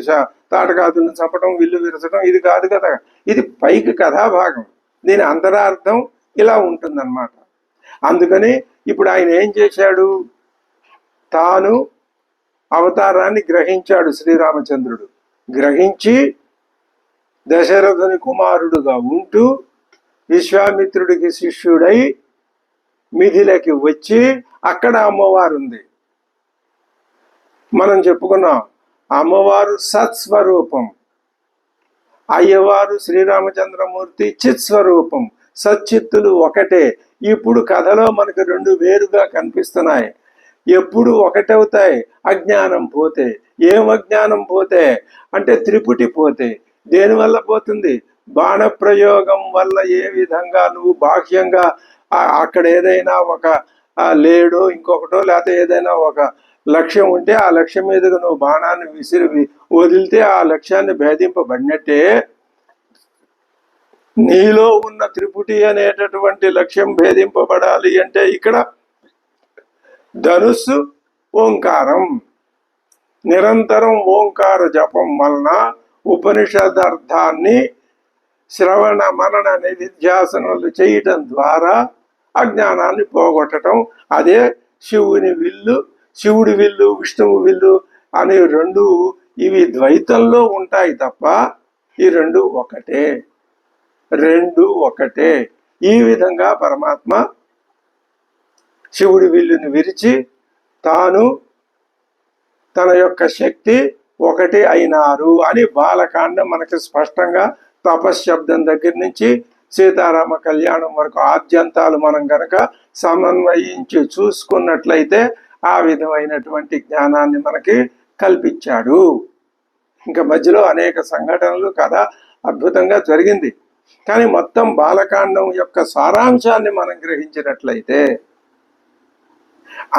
తాటకాదులను చంపడం, విల్లు విరచడం ఇది కాదు కదా. ఇది పైకి కథాభాగం. దీని అంతరార్థం ఇలా ఉంటుందన్నమాట. అందుకని ఇప్పుడు ఆయన ఏం చేశాడు? తాను అవతారాన్ని గ్రహించాడు శ్రీరామచంద్రుడు. గ్రహించి దశరథుని కుమారుడుగా ఉంటూ విశ్వామిత్రుడికి శిష్యుడై మిథిలకి వచ్చి అక్కడ అమ్మవారు ఉంది. మనం చెప్పుకున్నాం అమ్మవారు సత్స్వరూపం, అయ్యవారు శ్రీరామచంద్రమూర్తి చిత్స్వరూపం. సచ్చిత్తులు ఒకటే. ఇప్పుడు కథలో మనకు రెండు వేరుగా కనిపిస్తున్నాయి. ఎప్పుడు ఒకటవుతాయి? అజ్ఞానం పోతే. ఏం అజ్ఞానం పోతే అంటే త్రిపుటి పోతే. దేనివల్ల పోతుంది? బాణ ప్రయోగం వల్ల ఏ విధంగా నువ్వు బాహ్యంగా అక్కడ ఏదైనా ఒక లేడో ఇంకొకటో లేకపోతే ఏదైనా ఒక లక్ష్యం ఉంటే ఆ లక్ష్యం మీదుగా నువ్వు బాణాన్ని విసిరి వదిలితే ఆ లక్ష్యాన్ని భేదింపబడినట్టే నీలో ఉన్న త్రిపుటి అనేటటువంటి లక్ష్యం భేదింపబడాలి అంటే ఇక్కడ ధనుస్సు ఓంకారం, నిరంతరం ఓంకార జపం వలన ఉపనిషదర్థాన్ని శ్రవణ మనన నిధిధ్యాసనలు చేయటం ద్వారా అజ్ఞానాన్ని పోగొట్టడం. అదే శివుని విల్లు, శివుడి విల్లు, విష్ణువు విల్లు అనే రెండు ఇవి ద్వైతంలో ఉంటాయి తప్ప ఈ రెండు ఒకటే, రెండు ఒకటే. ఈ విధంగా పరమాత్మ శివుడి విల్లుని విరిచి తాను తన యొక్క శక్తి ఒకటి అయినారు అని బాలకాండం మనకి స్పష్టంగా తపశ్శబ్దం దగ్గర నుంచి సీతారామ కళ్యాణం వరకు ఆద్యంతాలు మనం గనక సమన్వయించి చూసుకున్నట్లయితే ఆ విధమైనటువంటి జ్ఞానాన్ని మనకి కల్పించాడు. ఇంకా మధ్యలో అనేక సంఘటనలు కథ అద్భుతంగా జరిగింది. కానీ మొత్తం బాలకాండం యొక్క సారాంశాన్ని మనం గ్రహించినట్లయితే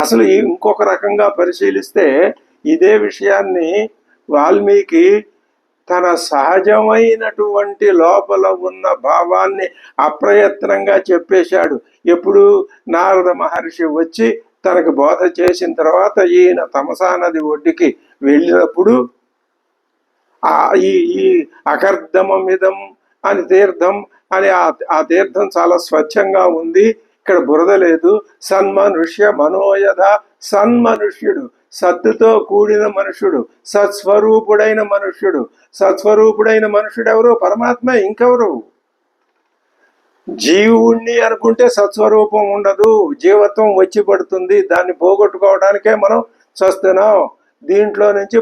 అసలు ఇంకొక రకంగా పరిశీలిస్తే ఇదే విషయాన్ని వాల్మీకి తన సహజమైనటువంటి లోపల ఉన్న భావాన్ని అప్రయత్నంగా చెప్పేశాడు. ఎప్పుడు నారద మహర్షి వచ్చి తనకు బోధ చేసిన తర్వాత ఈయన తమసా నది ఒడ్డుకి వెళ్ళినప్పుడు ఈ అకర్దమమిదం అని తీర్థం అని ఆ తీర్థం చాలా స్వచ్ఛంగా ఉంది, ఇక్కడ బురద లేదు. సన్మనుష్య మనోయధ, సన్మనుష్యుడు సత్తుతో కూడిన మనుష్యుడు, సత్స్వరూపుడైన మనుష్యుడు. సత్స్వరూపుడైన మనుష్యుడు ఎవరు? పరమాత్మ. ఇంకెవరు? జీవుణ్ణి అనుకుంటే సత్స్వరూపం ఉండదు, జీవత్వం వచ్చి పడుతుంది. దాన్ని పోగొట్టుకోవడానికే మనం చూస్తున్నాం. దీంట్లో నుంచి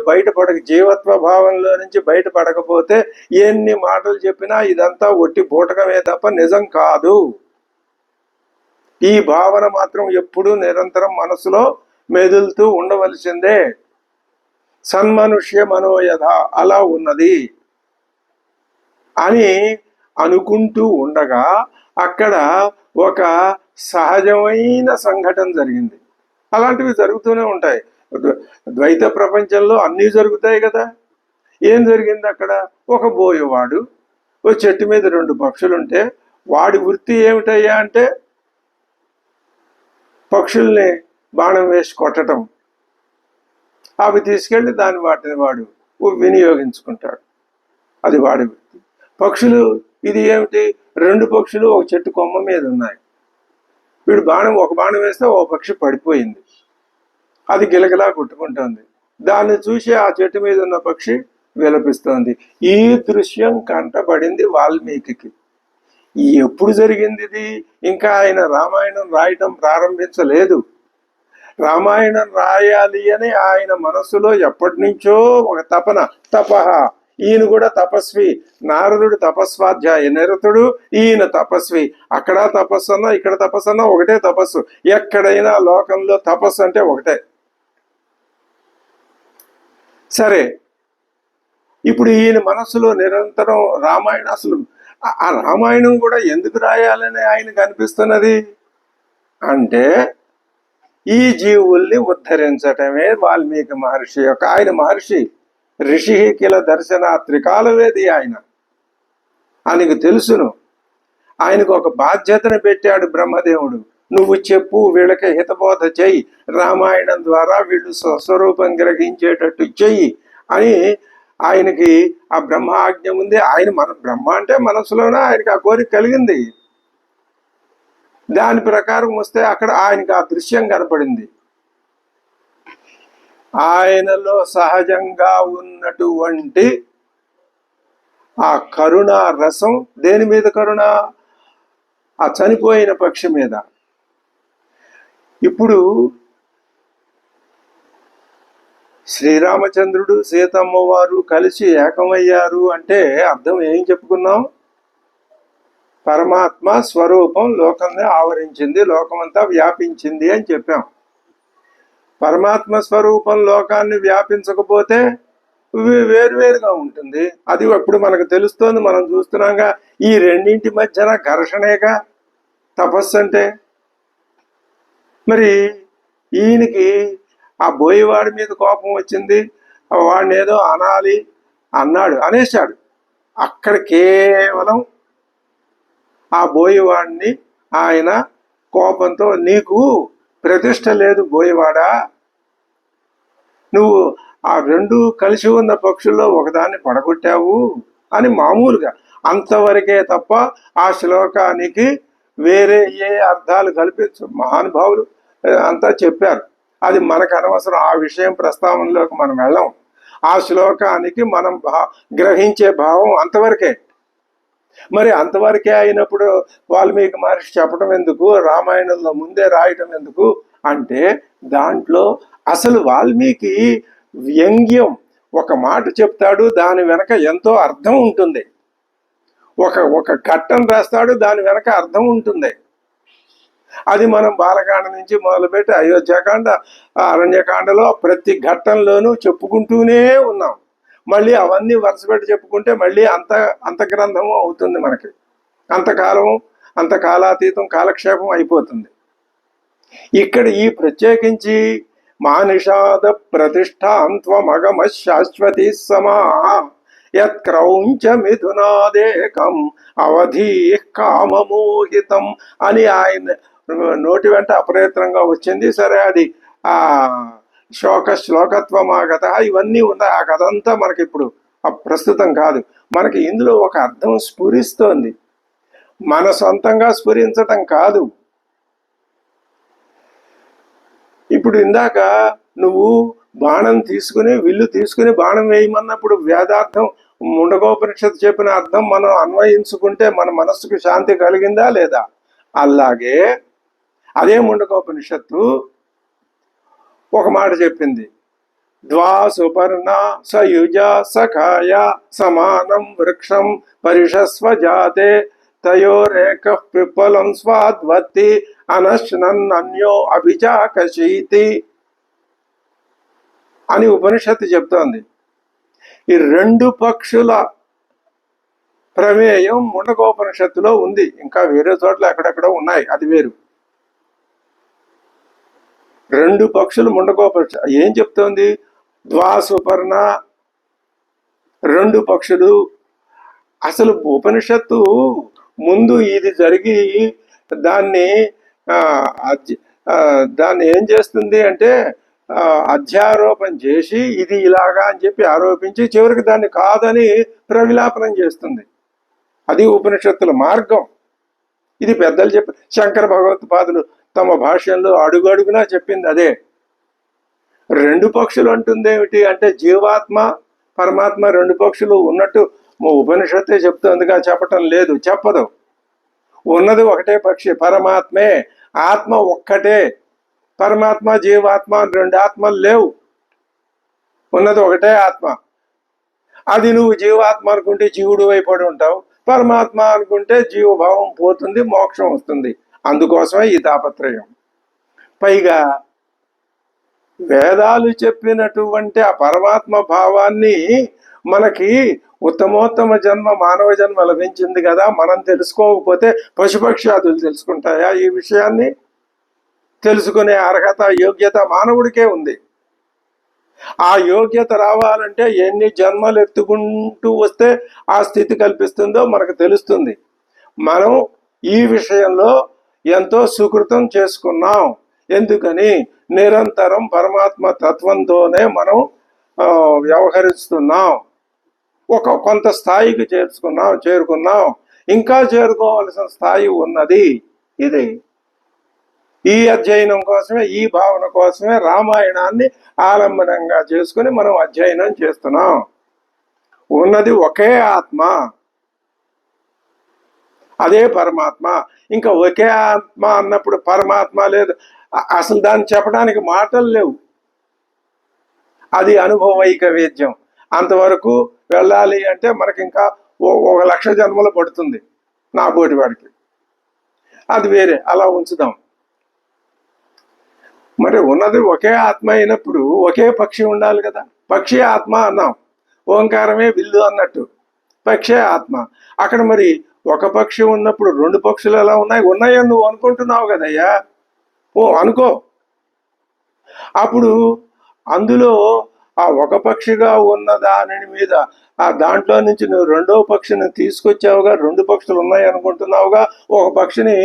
జీవత్వ భావంలో నుంచి బయటపడకపోతే ఎన్ని మాటలు చెప్పినా ఇదంతా ఒట్టి బూటకమే తప్ప నిజం కాదు. ఈ భావన మాత్రం ఎప్పుడూ నిరంతరం మనసులో మెదులుతూ ఉండవలసిందే. సన్మనుష్య మనోయధ అలా ఉన్నది అని అనుకుంటూ ఉండగా అక్కడ ఒక సహజమైన సంఘటన జరిగింది. అలాంటివి జరుగుతూనే ఉంటాయి. ద్వైత ప్రపంచంలో అన్నీ జరుగుతాయి కదా. ఏం జరిగింది అక్కడ? ఒక బోయవాడు ఓ చెట్టు మీద 2 పక్షులుంటే వాడి వృత్తి ఏమిటయ్యా అంటే పక్షుల్ని బాణం వేసి కొట్టడం. అవి తీసుకెళ్ళి వాటిని వాడు వినియోగించుకుంటాడు. అది వాడి వృత్తి. పక్షులు ఇది ఏమిటి? 2 పక్షులు ఒక చెట్టు కొమ్మ మీద ఉన్నాయి. వీడు ఒక బాణం వేస్తే ఓ పక్షి పడిపోయింది. అది గిలగిలా కొట్టుకుంటోంది. దాన్ని చూసి ఆ చెట్టు మీద ఉన్న పక్షి విలపిస్తోంది. ఈ దృశ్యం కంటపడింది వాల్మీకి. ఎప్పుడు జరిగింది ఇది? ఇంకా ఆయన రామాయణం రాయటం ప్రారంభించలేదు. రామాయణం రాయాలి అని ఆయన మనసులో ఎప్పటి నుంచో ఒక తపహ. ఈయన కూడా తపస్వి. నారదుడు తపస్వాధ్యాయ నిరతుడు, ఈయన తపస్వి. అక్కడ తపస్సన్నా ఇక్కడ తపస్సన్నా ఒకటే తపస్సు. ఎక్కడైనా లోకంలో తపస్సు అంటే ఒకటే. సరే, ఇప్పుడు ఈయన మనసులో నిరంతరం రామాయణం, అసలు ఆ రామాయణం కూడా ఎందుకు రాయాలని ఆయనకు అనిపిస్తున్నది అంటే ఈ జీవుల్ని ఉద్ధరించటమే వాల్మీకి మహర్షి యొక్క. ఆయన మహర్షి, ఋషి కిల దర్శన త్రికాలవేది ఆయన. ఆయనకు తెలుసును. ఆయనకు ఒక బాధ్యతను పెట్టాడు బ్రహ్మదేవుడు. నువ్వు చెప్పు, వీళ్ళకి హితబోధ చెయ్యి, రామాయణం ద్వారా వీళ్ళు స్వస్వరూపం గ్రహించేటట్టు చెయ్యి అని ఆయనకి ఆ బ్రహ్మ ఆజ్ఞ ఉంది. ఆయన బ్రహ్మ అంటే మనసులోనే ఆయనకి ఆ కోరిక కలిగింది. దాని ప్రకారం వస్తే అక్కడ ఆయనకి ఆ దృశ్యం కనపడింది. ఆయనలో సహజంగా ఉన్నటువంటి ఆ కరుణ రసం. దేని మీద కరుణ? ఆ చనిపోయిన పక్షి మీద. ఇప్పుడు శ్రీరామచంద్రుడు సీతమ్మ వారు కలిసి ఏకమయ్యారు అంటే అర్థం ఏం చెప్పుకున్నాం? పరమాత్మ స్వరూపం లోకాన్ని ఆవరించింది, లోకమంతా వ్యాపించింది అని చెప్పాం. పరమాత్మ స్వరూపం లోకాన్ని వ్యాపించకపోతే వేరువేరుగా ఉంటుంది. అది ఇప్పుడు మనకు తెలుస్తోంది, మనం చూస్తున్నాగా. ఈ రెండింటి మధ్యన ఘర్షణేగా తపస్సు అంటే. మరి ఈయనకి ఆ బోయేవాడి మీద కోపం వచ్చింది, వాడిని ఏదో అనాలి అన్నాడు, అనేశాడు. అక్కడ కేవలం ఆ బోయేవాడిని ఆయన కోపంతో, నీకు ప్రతిష్ట లేదు బోయేవాడా, నువ్వు ఆ రెండు కలిసి ఉన్న పక్షుల్లో ఒకదాన్ని పడగొట్టావు అని మామూలుగా అంతవరకే తప్ప ఆ శ్లోకానికి వేరే ఏ అర్థాలు కల్పించు. మహానుభావులు అంతా చెప్పారు, అది మనకు అనవసరం. ఆ విషయం ప్రస్తావనలోకి మనం వెళ్ళాం. ఆ శ్లోకానికి మనం గ్రహించే భావం అంతవరకే. మరి అంతవరకే అయినప్పుడు వాల్మీకి మహర్షి చెప్పడం ఎందుకు, రామాయణంలో ముందే రాయటం ఎందుకు అంటే, దాంట్లో అసలు వాల్మీకి వ్యంగ్యం ఒక మాట చెప్తాడు, దాని వెనక ఎంతో అర్థం ఉంటుంది. ఒక ఘట్టం రాస్తాడు, దాని వెనక అర్థం ఉంటుంది. అది మనం బాలకాండ నుంచి మొదలుపెట్టి అయోధ్యకాండ, అరణ్యకాండలో ప్రతి ఘట్టంలోనూ చెప్పుకుంటూనే ఉన్నాం. మళ్ళీ అవన్నీ వరుసపెట్టి చెప్పుకుంటే మళ్ళీ అంత గ్రంథము అవుతుంది మనకి. అంత కాలాతీతం, కాలక్షేపం అయిపోతుంది. ఇక్కడ ఈ ప్రత్యేకించి మానిషాద ప్రతిష్టాం త్వమగమ శాశ్వతి సమా యత్క్రౌంచ మిథునాదేకం అవధి కామమోహితం అని ఆయన నోటి వెంట అప్రయత్నంగా వచ్చింది. సరే, అది ఆ శ్లోకత్వమాగత ఇవన్నీ ఉన్నాయి. ఆ కథ అంతా మనకి ఇప్పుడు ప్రస్తుతం కాదు. మనకి ఇందులో ఒక అర్థం స్ఫురిస్తోంది, మన సొంతంగా స్ఫురించటం కాదు. ఇప్పుడు ఇందాక నువ్వు బాణం తీసుకుని, విల్లు తీసుకుని బాణం వేయమన్నప్పుడు వేదార్థం, ముండకోపనిషత్తు చెప్పిన అర్థం మనం అన్వయించుకుంటే మన మనస్సుకు శాంతి కలిగిందా లేదా? అలాగే అదే ముండకోపనిషత్తు ఒక మాట చెప్పింది, ద్వా సుపర్ణ సయుజ సఖాయ సమానం వృక్షం పరిషస్వ జాతే తయోరేక పిప్పలం స్వాద్వత్తి అనశ్నన్యో అభిచాకశీతి అని ఉపనిషత్తు చెప్తోంది. ఈ రెండు పక్షుల ప్రమేయం ముండకోపనిషత్తులో ఉంది, ఇంకా వేరే చోట్ల ఎక్కడెక్కడో ఉన్నాయి, అది వేరు. రెండు పక్షులు ముండకోపనిషత్తు ఏం చెప్తోంది? ద్వాసుపర్ణ, రెండు పక్షులు. అసలు ఉపనిషత్తు ముందు ఇది జరిగి దాన్ని ఏం చేస్తుంది అంటే, అధ్యారోపణ చేసి ఇది ఇలాగా అని చెప్పి ఆరోపించి చివరికి దాన్ని కాదని ప్రవిలాపనం చేస్తుంది. అది ఉపనిషత్తుల మార్గం. ఇది పెద్దలు చెప్పి, శంకర భగవత్పాదులు తమ భాష్యంలో అడుగడుగునా చెప్పింది అదే. రెండు పక్షులు అంటుందేమిటి అంటే, జీవాత్మ పరమాత్మ రెండు పక్షులు ఉన్నట్టు ఉపనిషత్తే చెప్తుందిగా, చెప్పటం లేదు, చెప్పదు. ఉన్నది ఒకటే పక్షి, పరమాత్మే. ఆత్మ ఒక్కటే. పరమాత్మ జీవాత్మ రెండు ఆత్మలు లేవు, ఉన్నది ఒకటే ఆత్మ. అది నువ్వు జీవాత్మ అనుకుంటే జీవుడు అయిపోయి ఉంటావు, పరమాత్మ అనుకుంటే జీవభావం పోతుంది, మోక్షం వస్తుంది. అందుకోసమే ఈ తాపత్రయం. పైగా వేదాలు చెప్పినటువంటి ఆ పరమాత్మ భావాన్ని మనకి ఉత్తమోత్తమ జన్మ, మానవ జన్మ లభించింది కదా, మనం తెలుసుకోకపోతే పశుపక్షాదులు తెలుసుకుంటాయా? ఈ విషయాన్ని తెలుసుకునే అర్హత, యోగ్యత మానవుడికే ఉంది. ఆ యోగ్యత రావాలంటే ఎన్ని జన్మలు ఎత్తుకుంటూ వస్తే ఆ స్థితి కల్పిస్తుందో మనకు తెలుస్తుంది. మనం ఈ విషయంలో ఎంతో సుకృతం చేసుకున్నాం. ఎందుకని? నిరంతరం పరమాత్మ తత్వంతోనే మనం వ్యవహరిస్తున్నాం. కొంత స్థాయికి చేరుకున్నాం. ఇంకా చేరుకోవాల్సిన స్థాయి ఉన్నది. ఇది ఈ అధ్యయనం కోసమే, ఈ భావన కోసమే రామాయణాన్ని ఆలంబనంగా చేసుకుని మనం అధ్యయనం చేస్తున్నాం. ఉన్నది ఒకే ఆత్మ, అదే పరమాత్మ. ఇంకా ఒకే ఆత్మ అన్నప్పుడు పరమాత్మ లేదు, అసలు దాన్ని చెప్పడానికి మాటలు లేవు. అది అనుభవైక వేద్యం. అంతవరకు వెళ్ళాలి అంటే మనకి ఇంకా 1,00,000 జన్మలు పడుతుంది నా బోటి వాడికి. అది వేరే, అలా ఉంచుదాం. మరి ఉన్నది ఒకే ఆత్మ అయినప్పుడు ఒకే పక్షి ఉండాలి కదా. పక్షి ఆత్మ అన్నాం, ఓంకారమే విల్లు అన్నట్టు పక్షే ఆత్మ. అక్కడ మరి ఒక పక్షి ఉన్నప్పుడు రెండు పక్షులు ఎలా ఉన్నాయని నువ్వు అనుకుంటున్నావు కదయ్యా. ఓ అనుకో. అప్పుడు అందులో ఆ ఒక పక్షిగా ఉన్న దాని మీద ఆ దాంట్లో నుంచి నువ్వు రెండో పక్షిని తీసుకొచ్చావుగా, రెండు పక్షులు ఉన్నాయి అనుకుంటున్నావుగా. ఒక పక్షిని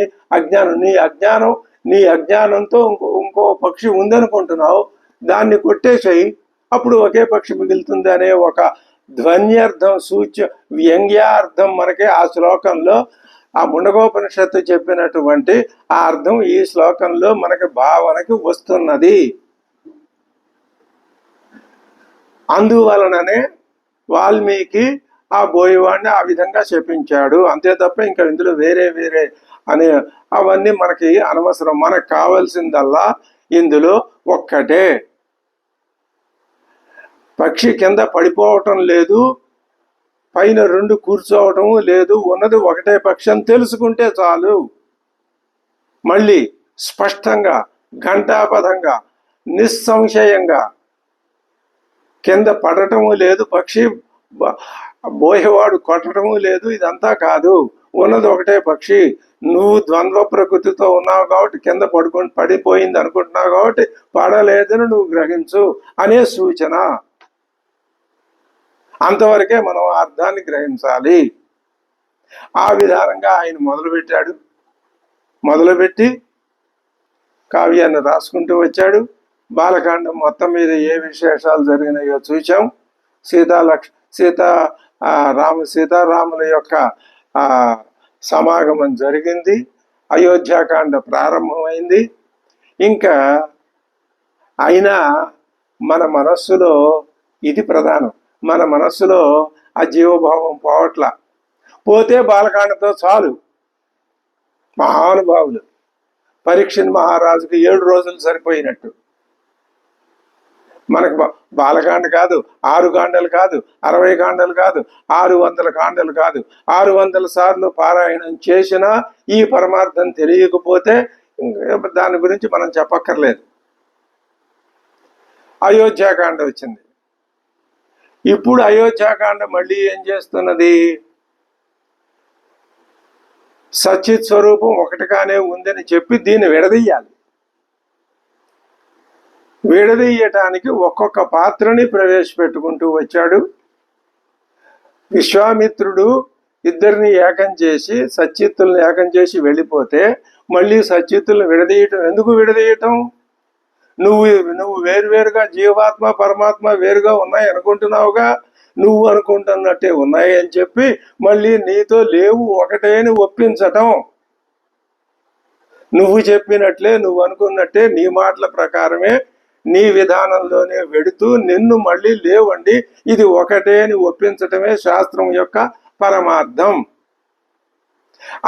నీ అజ్ఞానంతో ఇంకో పక్షి ఉందనుకుంటున్నావు, దాన్ని కొట్టేసాయి, అప్పుడు ఒకే పక్షి మిగులుతుంది అనే ఒక ధ్వన్యార్థం వ్యంగ్యార్థం మనకి ఆ శ్లోకంలో, ఆ ముండకోపనిషత్తు చెప్పినటువంటి ఆ అర్థం ఈ శ్లోకంలో మనకి భావనకి వస్తున్నది. అందువలననే వాల్మీకి ఆ బోయవాడిని ఆ విధంగా శపించాడు, అంతే తప్ప ఇంకా ఇందులో వేరే అని అవన్నీ మనకి అనవసరం. మనకు కావాల్సిందల్లా ఇందులో ఒక్కటే, పక్షి కింద పడిపోవటం లేదు, పైన రెండు కూర్చోవటం లేదు, ఉన్నది ఒకటే పక్షి అని తెలుసుకుంటే చాలు. మళ్ళీ స్పష్టంగా ఘంటాపథంగా నిస్సంశయంగా కింద పడటము లేదు, పక్షి బోయవాడు కొట్టడము లేదు, ఇదంతా కాదు, ఉన్నది ఒకటే పక్షి. నువ్వు ద్వంద్వ ప్రకృతితో ఉన్నావు కాబట్టి కింద పడిపోయింది అనుకుంటున్నావు కాబట్టి పడలేదని నువ్వు గ్రహించు అనే సూచన. అంతవరకే మనం అర్థాన్ని గ్రహించాలి. ఆ విధానంగా ఆయన మొదలుపెట్టి కావ్యాన్ని రాసుకుంటూ వచ్చాడు. బాలకాండం మొత్తం మీద ఏ విశేషాలు జరిగినాయో చూచాం. సీతారాముల యొక్క సమాగమం జరిగింది, అయోధ్యాకాండ ప్రారంభమైంది. ఇంకా అయినా మన మనస్సులో ఇది ప్రధానం, మన మనస్సులో ఆ జీవభావం పోవట్ల. పోతే బాలకాండతో చాలు. మహానుభావులు పరీక్షణ్ మహారాజుకి 7 రోజులు సరిపోయినట్టు. మనకు బాలకాండ కాదు, 6 కాండలు కాదు, 60 కాండలు కాదు, 600 కాండలు కాదు, 600 సార్లు పారాయణం చేసినా ఈ పరమార్థం తెలియకపోతే దాని గురించి మనం చెప్పక్కర్లేదు. అయోధ్యాకాండ వచ్చింది. ఇప్పుడు అయోధ్యాకాండ మళ్ళీ ఏం చేస్తున్నది? సచ్చిత్ స్వరూపం ఒకటిగానే ఉందని చెప్పి దీన్ని విడదీయాలి. విడదీయటానికి ఒక్కొక్క పాత్రని ప్రవేశపెట్టుకుంటూ వచ్చాడు. విశ్వామిత్రుడు ఇద్దరిని ఏకం చేసి సచ్చిత్తుల్ని ఏకం చేసి వెళ్ళిపోతే మళ్ళీ సచ్చిత్తుల్ని విడదీయటం ఎందుకు? విడదీయటం నువ్వు వేరువేరుగా జీవాత్మ పరమాత్మ వేరుగా ఉన్నాయి అనుకుంటున్నావుగా, నువ్వు అనుకుంటున్నట్టే ఉన్నాయి అని చెప్పి మళ్ళీ నీతో లేవు ఒకటే అని ఒప్పించటం. నువ్వు చెప్పినట్లే, నువ్వు అనుకున్నట్టే, నీ మాటల ప్రకారమే, నీ విధానంలోనే వెడుతూ నిన్ను మళ్ళీ లేవండి, ఇది ఒకటే అని ఒప్పించటమే శాస్త్రం యొక్క పరమార్థం.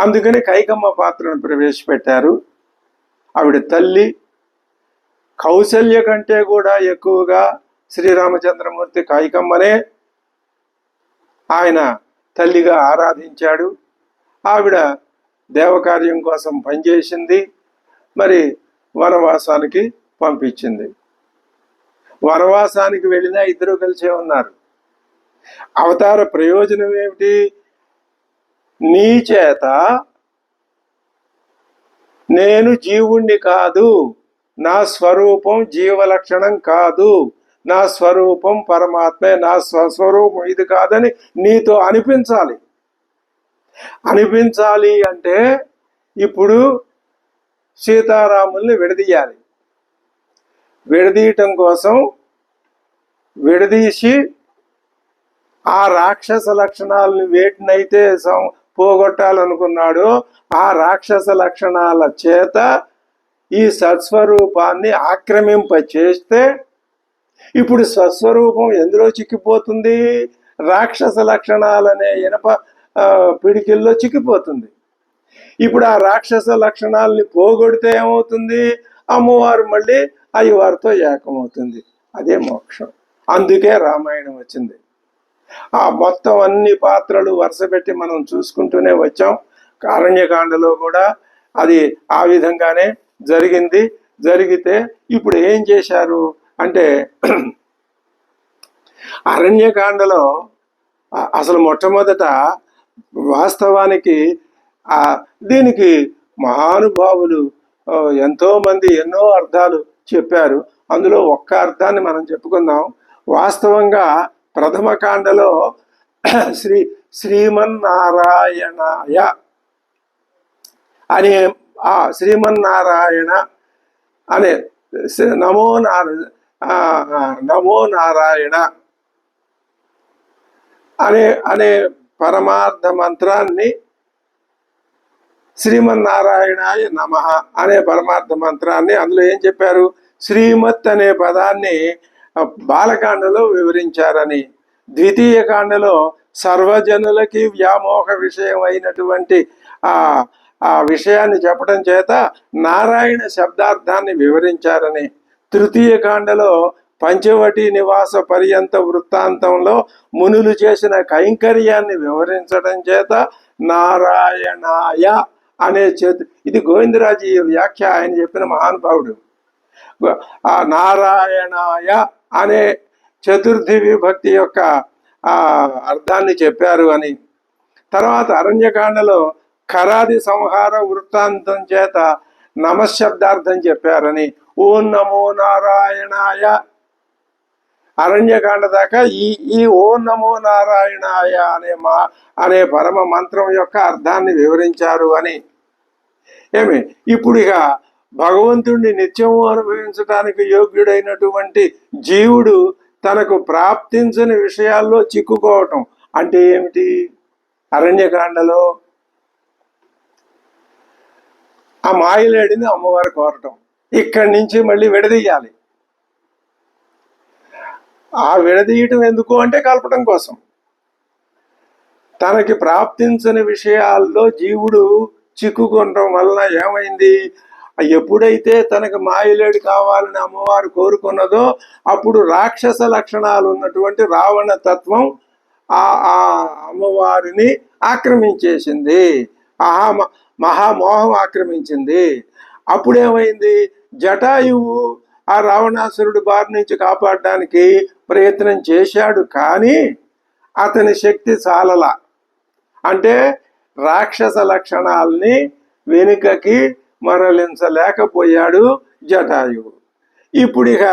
అందుకని కైకమ్మ పాత్రను ప్రవేశపెట్టారు. ఆవిడ తల్లి. కౌసల్య కంటే కూడా ఎక్కువగా శ్రీరామచంద్రమూర్తి కైకమ్మనే ఆయన తల్లిగా ఆరాధించాడు. ఆవిడ దేవకార్యం కోసం పనిచేసింది, మరి వనవాసానికి పంపించింది. వనవాసానికి వెళ్ళినా ఇద్దరు కలిసే ఉన్నారు. అవతార ప్రయోజనం ఏమిటి? నీ చేత నేను జీవుణ్ణి కాదు, నా స్వరూపం జీవలక్షణం కాదు, నా స్వరూపం పరమాత్మే, నా స్వస్వరూపం ఇది కాదని నీతో అనిపించాలి. అనిపించాలి అంటే ఇప్పుడు సీతారాముల్ని విడదీయాలి. విడదీయటం కోసం విడదీసి ఆ రాక్షస లక్షణాలను వేటినైతే పోగొట్టాలనుకున్నాడో ఆ రాక్షస లక్షణాల చేత ఈ సత్స్వరూపాన్ని ఆక్రమింప చేస్తే ఇప్పుడు స్వస్వరూపం ఎందులో చిక్కిపోతుంది? రాక్షస లక్షణాలనే ఇనప పిడికిల్లో చిక్కిపోతుంది. ఇప్పుడు ఆ రాక్షస లక్షణాలని పోగొడితే ఏమవుతుంది? అమ్మవారు మళ్ళీ అయ్యవారితో ఏకమవుతుంది. అదే మోక్షం. అందుకే రామాయణం వచ్చింది. ఆ మొత్తం అన్ని పాత్రలు వరుసపెట్టి మనం చూసుకుంటూనే వచ్చాం. అరణ్యకాండలో కూడా అది ఆ విధంగానే జరిగింది. జరిగితే ఇప్పుడు ఏం చేశారు అంటే అరణ్యకాండలో అసలు మొట్టమొదట వాస్తవానికి దీనికి మహానుభావులు ఎంతో మంది ఎన్నో అర్థాలు చెప్పారు. అందులో ఒక్క అర్థాన్ని మనం చెప్పుకుందాం. వాస్తవంగా ప్రథమ కాండలో శ్రీమన్నారాయణాయ అనే శ్రీమన్నారాయణ అనే నమో నారాయణ అనే పరమార్థ మంత్రాన్ని శ్రీమన్నారాయణాయ నమః అనే పరమార్థ మంత్రాన్ని అందులో ఏం చెప్పారు? శ్రీమత్ అనే పదాన్ని బాలకాండలో వివరించారని, ద్వితీయ కాండలో సర్వజనులకి వ్యామోహ విషయం అయినటువంటి ఆ విషయాన్ని చెప్పడం చేత నారాయణ శబ్దార్థాన్ని వివరించారని, తృతీయ కాండలో పంచవటి నివాస పర్యంత వృత్తాంతంలో మునులు చేసిన కైంకర్యాన్ని వివరించడం చేత నారాయణాయ అనే ఇది గోవిందరాజు వ్యాఖ్య, ఆయన చెప్పిన మహానుభావుడు. ఆ నారాయణాయ అనే చతుర్థి విభక్తి యొక్క అర్థాన్ని చెప్పారు అని. తర్వాత అరణ్యకాండలో ఖరాది సంహార వృత్తాంతం చేత నమశబ్దార్థం చెప్పారని, ఓం నమో నారాయణాయ అరణ్యకాండ దాకా ఈ ఓం నమో నారాయణాయ అనే పరమ మంత్రం యొక్క అర్థాన్ని వివరించారు అని. ఇప్పుడు ఇక భగవంతుడిని నిత్యము అనుభవించడానికి యోగ్యుడైనటువంటి జీవుడు తనకు ప్రాప్తించని విషయాల్లో చిక్కుకోవటం అంటే ఏమిటి? అరణ్యకాండలో ఆ మాయలేడిని అమ్మవారు కోరటం, ఇక్కడి నుంచి మళ్ళీ విడదీయాలి. ఆ విడదీయటం ఎందుకు అంటే కలపటం కోసం. తనకి ప్రాప్తించని విషయాల్లో జీవుడు చిక్కుకోవటం వలన ఏమైంది? ఎప్పుడైతే తనకు మాయలేడు కావాలని అమ్మవారు కోరుకున్నదో అప్పుడు రాక్షస లక్షణాలు ఉన్నటువంటి రావణ తత్వం ఆ అమ్మవారిని ఆక్రమించేసింది, మహామోహం ఆక్రమించింది. అప్పుడేమైంది? జటాయువు ఆ రావణాసురుడి బారి నుంచి కాపాడడానికి ప్రయత్నం చేశాడు, కానీ అతని శక్తి చాలలా. అంటే రాక్షస లక్షణాలని వెనుకకి మరలించలేకపోయాడు జటాయువు. ఇప్పుడు ఇక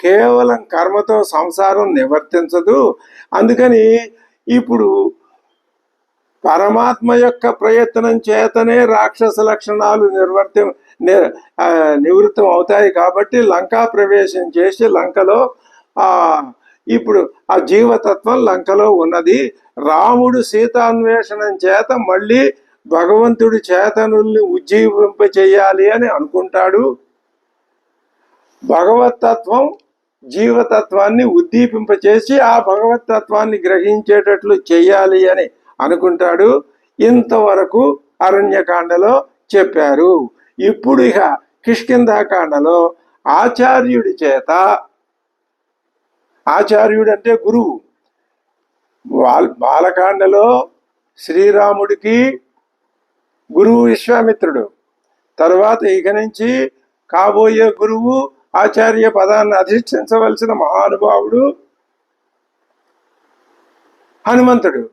కేవలం కర్మతో సంసారం నివర్తించదు. అందుకని ఇప్పుడు పరమాత్మ యొక్క ప్రయత్నం చేతనే రాక్షస లక్షణాలు నివృత్తం అవుతాయి. కాబట్టి లంకా ప్రవేశం చేసి లంకలో ఇప్పుడు ఆ జీవతత్వం లంకలో ఉన్నది. రాముడు సీతాన్వేషణం చేత మళ్ళీ భగవంతుడి చేతనుల్ని ఉజ్జీవింప చేయాలి అని అనుకుంటాడు. భగవతత్వం జీవతత్వాన్ని ఉద్దీపింపచేసి ఆ భగవతత్వాన్ని గ్రహించేటట్లు చేయాలి అని అనుకుంటాడు. ఇంతవరకు అరణ్యకాండలో చెప్పారు. ఇప్పుడు ఇక కిష్కింధాకాండలో ఆచార్యుడి చేత, ఆచార్యుడు అంటే గురువు, బాలకాండలో శ్రీరాముడికి గురువు విశ్వామిత్రుడు, తరువాత ఇక నుంచి కాబోయే గురువు ఆచార్య పదాన్ని అధిష్ఠించవలసిన మహానుభావుడు హనుమంతుడు.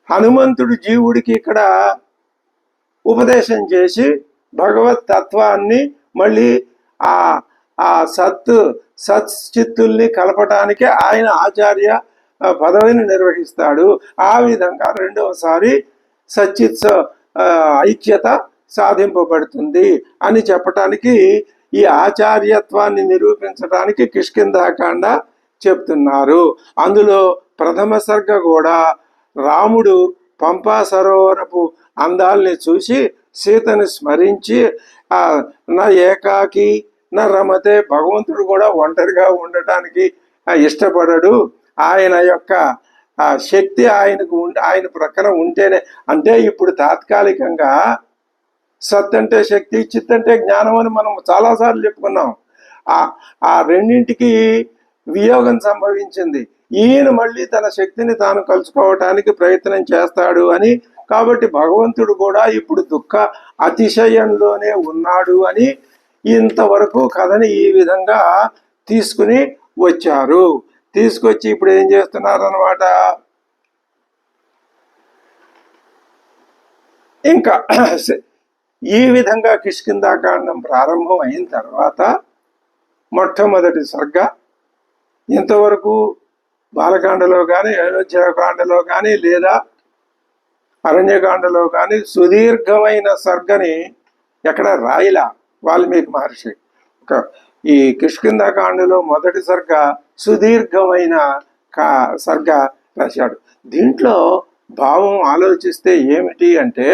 హనుమంతుడు జీవుడికి ఇక్కడ ఉపదేశం చేసి భగవత్ తత్వాన్ని మళ్ళీ ఆ సచ్చిత్తుల్ని కలపటానికి ఆయన ఆచార్య పదవిని నిర్వహిస్తాడు. ఆ విధంగా రెండవసారి సచ్చిత్ ఐక్యత సాధింపబడుతుంది అని చెప్పటానికి, ఈ ఆచార్యత్వాన్ని నిరూపించడానికి కిష్కింధాకాండ చెప్తున్నారు. అందులో ప్రథమ సర్గ కూడా రాముడు పంపా సరోవరపు అందాల్ని చూసి సీతని స్మరించి నా ఏకాకి నా రమతే, భగవంతుడు కూడా ఒంటరిగా ఉండటానికి ఇష్టపడడు, ఆయన యొక్క శక్తి ఆయన ప్రక్కన ఉంటేనే. అంటే ఇప్పుడు తాత్కాలికంగా సత్ అంటే శక్తి, చిత్ అంటే జ్ఞానం అని మనం చాలాసార్లు చెప్పుకున్నాం. ఆ రెండింటికి వియోగం సంభవించింది. ఈయన మళ్ళీ తన శక్తిని తాను కలుసుకోవటానికి ప్రయత్నం చేస్తాడు అని. కాబట్టి భగవంతుడు కూడా ఇప్పుడు దుఃఖ అతిశయంలోనే ఉన్నాడు అని ఇంతవరకు కథని ఈ విధంగా తీసుకుని వచ్చారు. తీసుకొచ్చి ఇప్పుడు ఏం చేస్తున్నారు అన్నమాట. ఇంకా ఈ విధంగా కిష్కింధాకాండం ప్రారంభం అయిన తర్వాత మొట్టమొదటి సర్గ ఇంతవరకు బాలకాండలో కానీ, అయోధ్యాకాండలో కానీ, లేదా అరణ్యకాండలో కానీ సుదీర్ఘమైన సర్గని ఎక్కడ రాయిలా వాల్మీకి మహర్షి. ఈ కిష్కింధాకాండలో మొదటి సర్గ సుదీర్ఘమైన సర్గ రాశాడు. దీంట్లో భావం ఆలోచిస్తే ఏమిటి అంటే,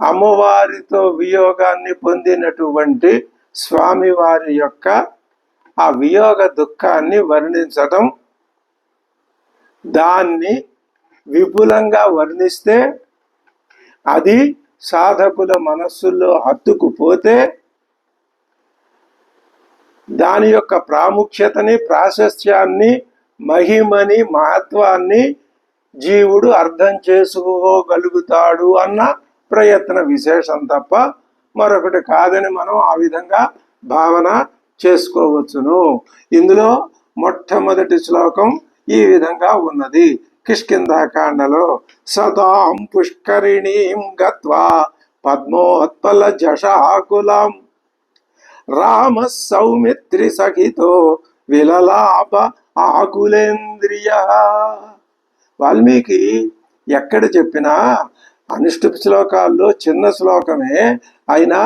అమ్మవారితో వియోగాన్ని పొందినటువంటి స్వామివారి యొక్క ఆ వియోగ దుఃఖాన్ని వర్ణించటం, దాన్ని విపులంగా వర్ణిస్తే అది సాధకుల మనస్సుల్లో హత్తుకుపోతే దాని యొక్క ప్రాముఖ్యతని, ప్రాశస్త్యాన్ని, మహిమని, మహత్వాన్ని జీవుడు అర్థం చేసుకోగలుగుతాడు అన్న ప్రయత్న విశేషం తప్ప మరొకటి కాదని మనం ఆ విధంగా భావన చేసుకోవచ్చును. ఇందులో మొట్టమొదటి శ్లోకం ఈ విధంగా ఉన్నది. కిష్కింధాకాండలో సతాం పుష్కరిణీం గత్వా పద్మోత్పల జషాకులం రామ సౌమిత్రి సఖితో విలలాప ఆకులేంద్రియ. వాల్మీకి ఎక్కడ చెప్పినా అనుష్ఠుప్ శ్లోకాల్లో చిన్న శ్లోకమే అయినా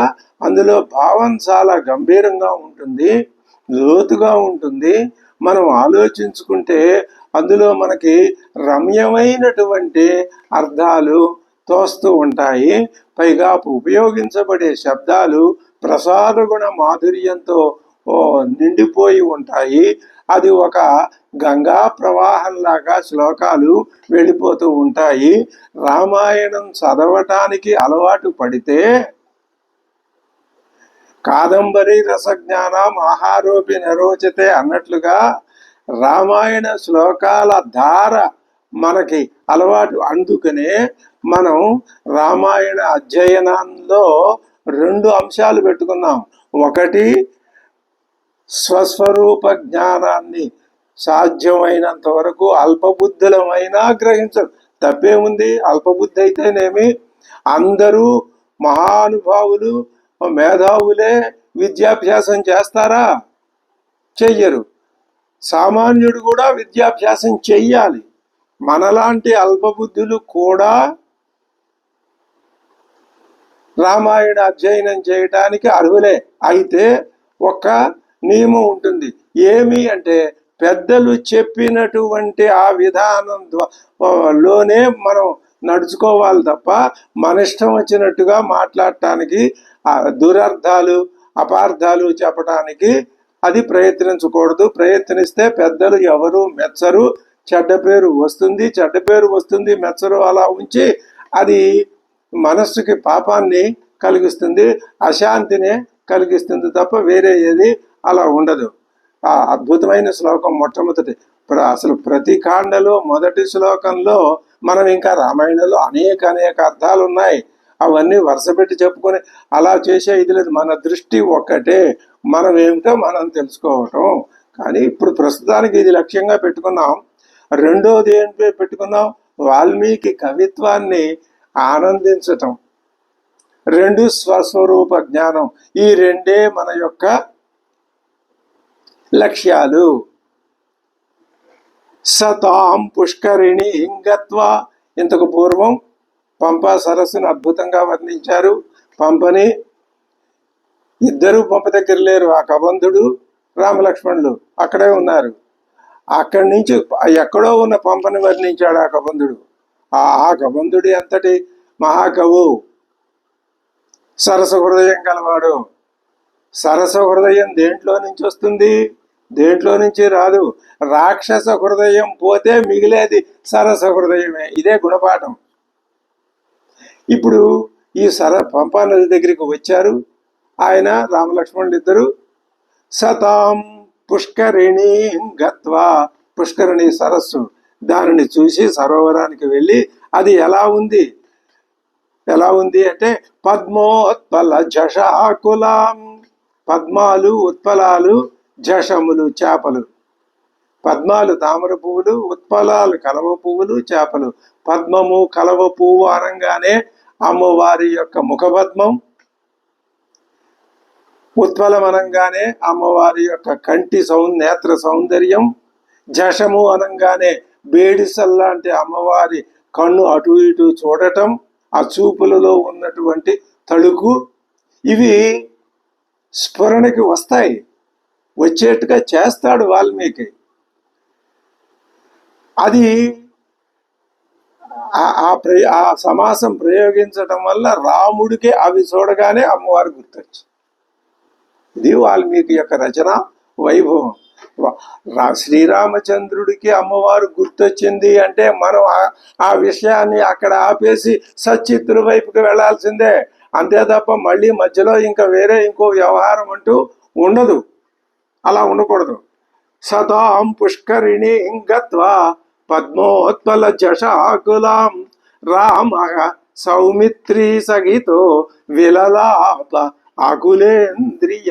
అందులో భావం చాలా గంభీరంగా ఉంటుంది, లోతుగా ఉంటుంది. మనం ఆలోచించుకుంటే అందులో మనకి రమ్యమైనటువంటి అర్థాలు తోస్తూ ఉంటాయి. పైగా ఉపయోగించబడే శబ్దాలు ప్రసాద గుణ మాధుర్యంతో నిండిపోయి ఉంటాయి. అది ఒక గంగా ప్రవాహంలాగా శ్లోకాలు వెళ్ళిపోతూ ఉంటాయి. రామాయణం చదవటానికి అలవాటు పడితే కాదంబరి రసజ్ఞానం ఆహారోపి నరోచతే అన్నట్లుగా రామాయణ శ్లోకాల ధార మనకి అలవాటు. అందుకనే మనం రామాయణ అధ్యయనంలో 2 అంశాలు పెట్టుకున్నాం. ఒకటి, స్వస్వరూప జ్ఞానాన్ని సాధ్యమైనంత వరకు అల్పబుద్ధులమైనా గ్రహించరు. తప్పేముంది, అల్పబుద్ధి అయితేనేమి. అందరూ మహానుభావులు మేధావులే విద్యాభ్యాసం చేస్తారా? చెయ్యరు. సామాన్యుడు కూడా విద్యాభ్యాసం చెయ్యాలి. మనలాంటి అల్పబుద్ధులు కూడా రామాయణ అధ్యయనం చేయటానికి అర్హులే. అయితే ఒక నియమం ఉంటుంది. ఏమి అంటే, పెద్దలు చెప్పినటువంటి ఆ విధానం లోనే మనం నడుచుకోవాలి తప్ప మన ఇష్టం వచ్చినట్టుగా మాట్లాడటానికి, దురర్థాలు అపార్థాలు చెప్పటానికి అది ప్రయత్నించకూడదు. ప్రయత్నిస్తే పెద్దలు ఎవరు మెచ్చరు, చెడ్డ పేరు వస్తుంది. చెడ్డ పేరు వస్తుంది, మెచ్చరు. అలా ఉంచి అది మనస్సుకి పాపాన్ని కలిగిస్తుంది, అశాంతినే కలిగిస్తుంది తప్ప వేరే ఏది అలా ఉండదు. ఆ అద్భుతమైన శ్లోకం మొట్టమొదటి. అసలు ప్రతి కాండలో మొదటి శ్లోకంలో మనం ఇంకా రామాయణంలో అనేక అర్థాలు ఉన్నాయి. అవన్నీ వరుస పెట్టి చెప్పుకొని అలా చేసే ఇది లేదు. మన దృష్టి ఒక్కటే, మనం ఏమిటో మనం తెలుసుకోవటం. కానీ ఇప్పుడు ప్రస్తుతానికి ఇది లక్ష్యంగా పెట్టుకున్నాం. రెండోది ఏంటి పెట్టుకున్నాం? వాల్మీకి కవిత్వాన్ని ఆనందించటం. 2 స్వస్వరూప జ్ఞానం. ఈ 2 మన యొక్క లక్ష్యాలు. సతాం పుష్కరిణి గత్వా. ఇంతకు పూర్వం పంపా సరస్సును అద్భుతంగా వర్ణించారు. పంపని ఇద్దరు పంప దగ్గర లేరు. ఆ కబంధుడు రామలక్ష్మణులు అక్కడే ఉన్నారు. అక్కడి నుంచి ఎక్కడో ఉన్న పంపని వర్ణించాడు ఆ కబంధుడు. ఆ కబంధుడి అంతటి మహాకవు, సరస హృదయం గలవాడు. సరస హృదయం దేంట్లో నుంచి వస్తుంది? దేంట్లో నుంచి రాదు. రాక్షస హృదయం పోతే మిగిలేది సరస హృదయమే. ఇదే గుణపాఠం. ఇప్పుడు ఈ పంపా నది దగ్గరికి వచ్చారు ఆయన, రామలక్ష్మణులు ఇద్దరు. సతాం పుష్కరిణి గత్వా. పుష్కరిణి సరస్సు, దానిని చూసి సరోవరానికి వెళ్ళి అది ఎలా ఉంది అంటే పద్మోత్పల జషాకులం. పద్మాలు ఉత్పలాలు జషములు చేపలు. పద్మాలు తామర పువ్వులు, ఉత్పలాలు కలవ పువ్వులు, చేపలు. పద్మము కలవ పువ్వు అనగానే అమ్మవారి యొక్క ముఖపద్మం, ఉత్పలం అనగానే అమ్మవారి యొక్క కంటి నేత్ర సౌందర్యం, జషము అనగానే బేడిసల్లాంటి అమ్మవారి కన్ను అటు ఇటు చూడటం, ఆ చూపులలో ఉన్నటువంటి తళుకు, ఇవి స్ఫురణకి వస్తాయి, వచ్చేట్టుగా చేస్తాడు వాల్మీకి. అది ఆ సమాసం ప్రయోగించడం వల్ల రాముడికి అవి చూడగానే అమ్మవారు గుర్తొచ్చు. ఇది వాల్మీకి యొక్క రచన వైభవం. శ్రీరామచంద్రుడికి అమ్మవారు గుర్తొచ్చింది అంటే మనం ఆ విషయాన్ని అక్కడ ఆపేసి సచ్చిత్తుల వైపుకి వెళ్లాల్సిందే, అంతే తప్ప మళ్ళీ మధ్యలో ఇంకా వేరే ఇంకో వ్యవహారం అంటూ ఉండదు. అలా ఉండకూడదు. సతాం పుష్కరిణి గత్వా పద్మోత్పల జషాకులాం రామ సౌమిత్రీ సహితో విలలాప ఆకులేంద్రియ.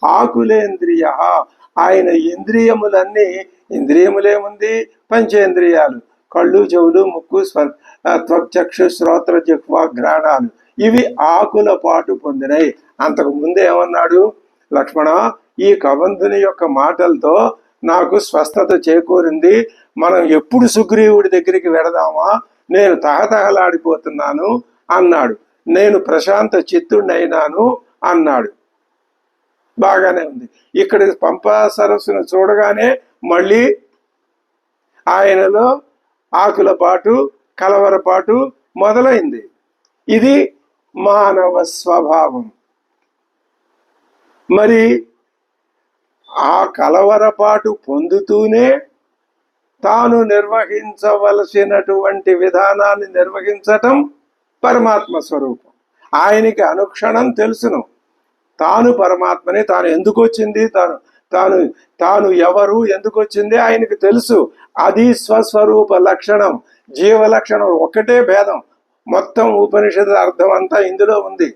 ఆకులేంద్రియ ఆయన ఇంద్రియములన్నీ, ఇంద్రియములేముంది, పంచేంద్రియాలు, కళ్ళు, చెవులు, ముక్కు, త్వక్చక్షు, శ్రోత్ర, జిహ్వ, ఘ్రాణాలు, ఇవి ఆకుల పాటు పొందినాయి. అంతకు ముందు ఏమన్నాడు, లక్ష్మణ ఈ కబంధుని యొక్క మాటలతో నాకు స్వస్థత చేకూరింది, మనం ఎప్పుడు సుగ్రీవుడి దగ్గరికి వెడదామా, నేను తహతహలాడిపోతున్నాను అన్నాడు. నేను ప్రశాంత చిత్తుడైనాను అన్నాడు. బాగానే ఉంది. ఇక్కడ పంపా సరస్సును చూడగానే మళ్ళీ ఆయనలో ఆకుల పాటు, కలవరపాటు మొదలైంది. ఇది మానవ స్వభావం. మరి ఆ కలవరపాటు పొందుతూనే తాను నిర్వహించవలసినటువంటి విధానాన్ని నిర్వహించటం పరమాత్మ స్వరూపం. ఆయనకి అనుక్షణం తెలుసును తాను పరమాత్మని, తాను ఎందుకు వచ్చింది, తాను ఎవరు, ఎందుకు వచ్చింది ఆయనకి తెలుసు. అది స్వస్వరూప లక్షణం. జీవ లక్షణం ఒక్కటే భేదం. మొత్తం ఉపనిషత్తు అర్థం అంతా ఇందులో ఉంది.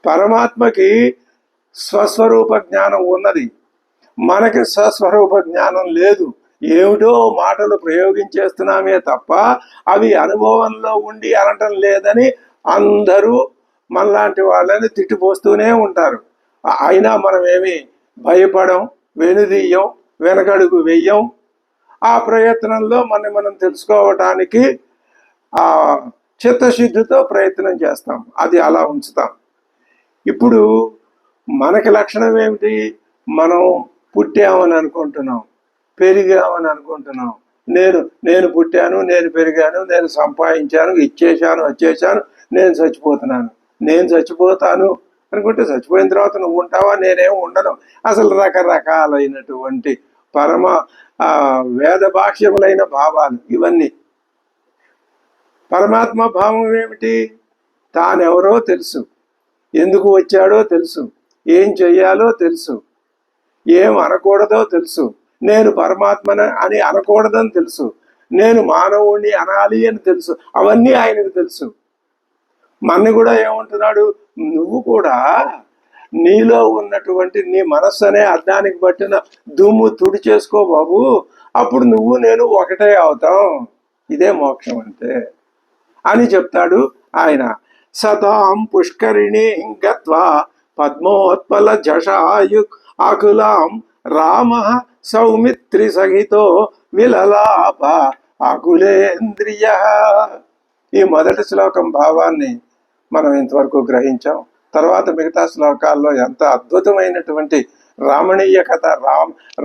పరమాత్మకి స్వస్వరూప జ్ఞానం ఉన్నది, మనకి స్వస్వరూప జ్ఞానం లేదు. ఏమిటో మాటలు ప్రయోగించేస్తున్నామే తప్ప అవి అనుభవంలో ఉండి అనటం లేదని అందరూ మనలాంటి వాళ్ళని తిట్టిపోస్తూనే ఉంటారు. అయినా మనం ఏమి భయపడం, వెనుదీయం, వెనకడుగు వెయ్యం. ఆ ప్రయత్నంలో మనం తెలుసుకోవటానికి ఆ చిత్తశుద్ధితో ప్రయత్నం చేస్తాం, అది అలా ఉంచుతాం. ఇప్పుడు మనకి లక్షణం ఏమిటి, మనం పుట్టామని అనుకుంటున్నాం, పెరిగామని అనుకుంటున్నాం. నేను పుట్టాను, నేను పెరిగాను, నేను సంపాదించాను, ఇచ్చేశాను, వచ్చేసాను, నేను చచ్చిపోతున్నాను. నేను చచ్చిపోతాను అనుకుంటే చచ్చిపోయిన తర్వాత నువ్వు ఉంటావా, నేనేం ఉండను. అసలు రకరకాలైనటువంటి పరమ వేద భాష్యములైన భావాలు ఇవన్నీ. పరమాత్మ భావం ఏమిటి, తానెవరో తెలుసు, ఎందుకు వచ్చాడో తెలుసు, ఏం చెయ్యాలో తెలుసు, ఏం అనకూడదో తెలుసు. నేను పరమాత్మని అని అనకూడదని తెలుసు, నేను మానవుణ్ణి అనాలి అని తెలుసు. అవన్నీ ఆయనకు తెలుసు. మన్ని కూడా ఏమంటున్నాడు, నువ్వు కూడా నీలో ఉన్నటువంటి నీ మనస్సు అనే అర్థానికి పట్టిన దుమ్ము తుడి చేసుకో బాబు, అప్పుడు నువ్వు నేను ఒకటే అవుతాం. ఇదే మోక్షం అంటే అని చెప్తాడు ఆయన. సతాం పుష్కరిణి గత్వా పద్మోత్పల జషాయు ఆకులాం రామ సౌమిత్రి సహితో విలలాప ఆకులేంద్రియ. ఈ మొదటి శ్లోకం భావాన్ని మనం ఇంతవరకు గ్రహించాం. తర్వాత మిగతా శ్లోకాల్లో ఎంత అద్భుతమైనటువంటి రామణీయ కథ,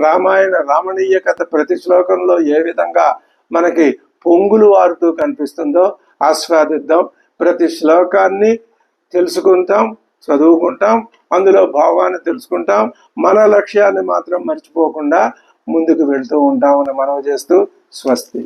రామాయణ రామణీయ కథ ప్రతి శ్లోకంలో ఏ విధంగా మనకి పొంగులు వారుతూ కనిపిస్తుందో ఆస్వాదిద్దాం. ప్రతి శ్లోకాన్ని తెలుసుకుంటాం, చదువుకుంటాం, అందులో భావాన్ని తెలుసుకుంటాం. మన లక్ష్యాన్ని మాత్రం మర్చిపోకుండా ముందుకు వెళ్తూ ఉంటామని మనవి చేస్తూ స్వస్తి.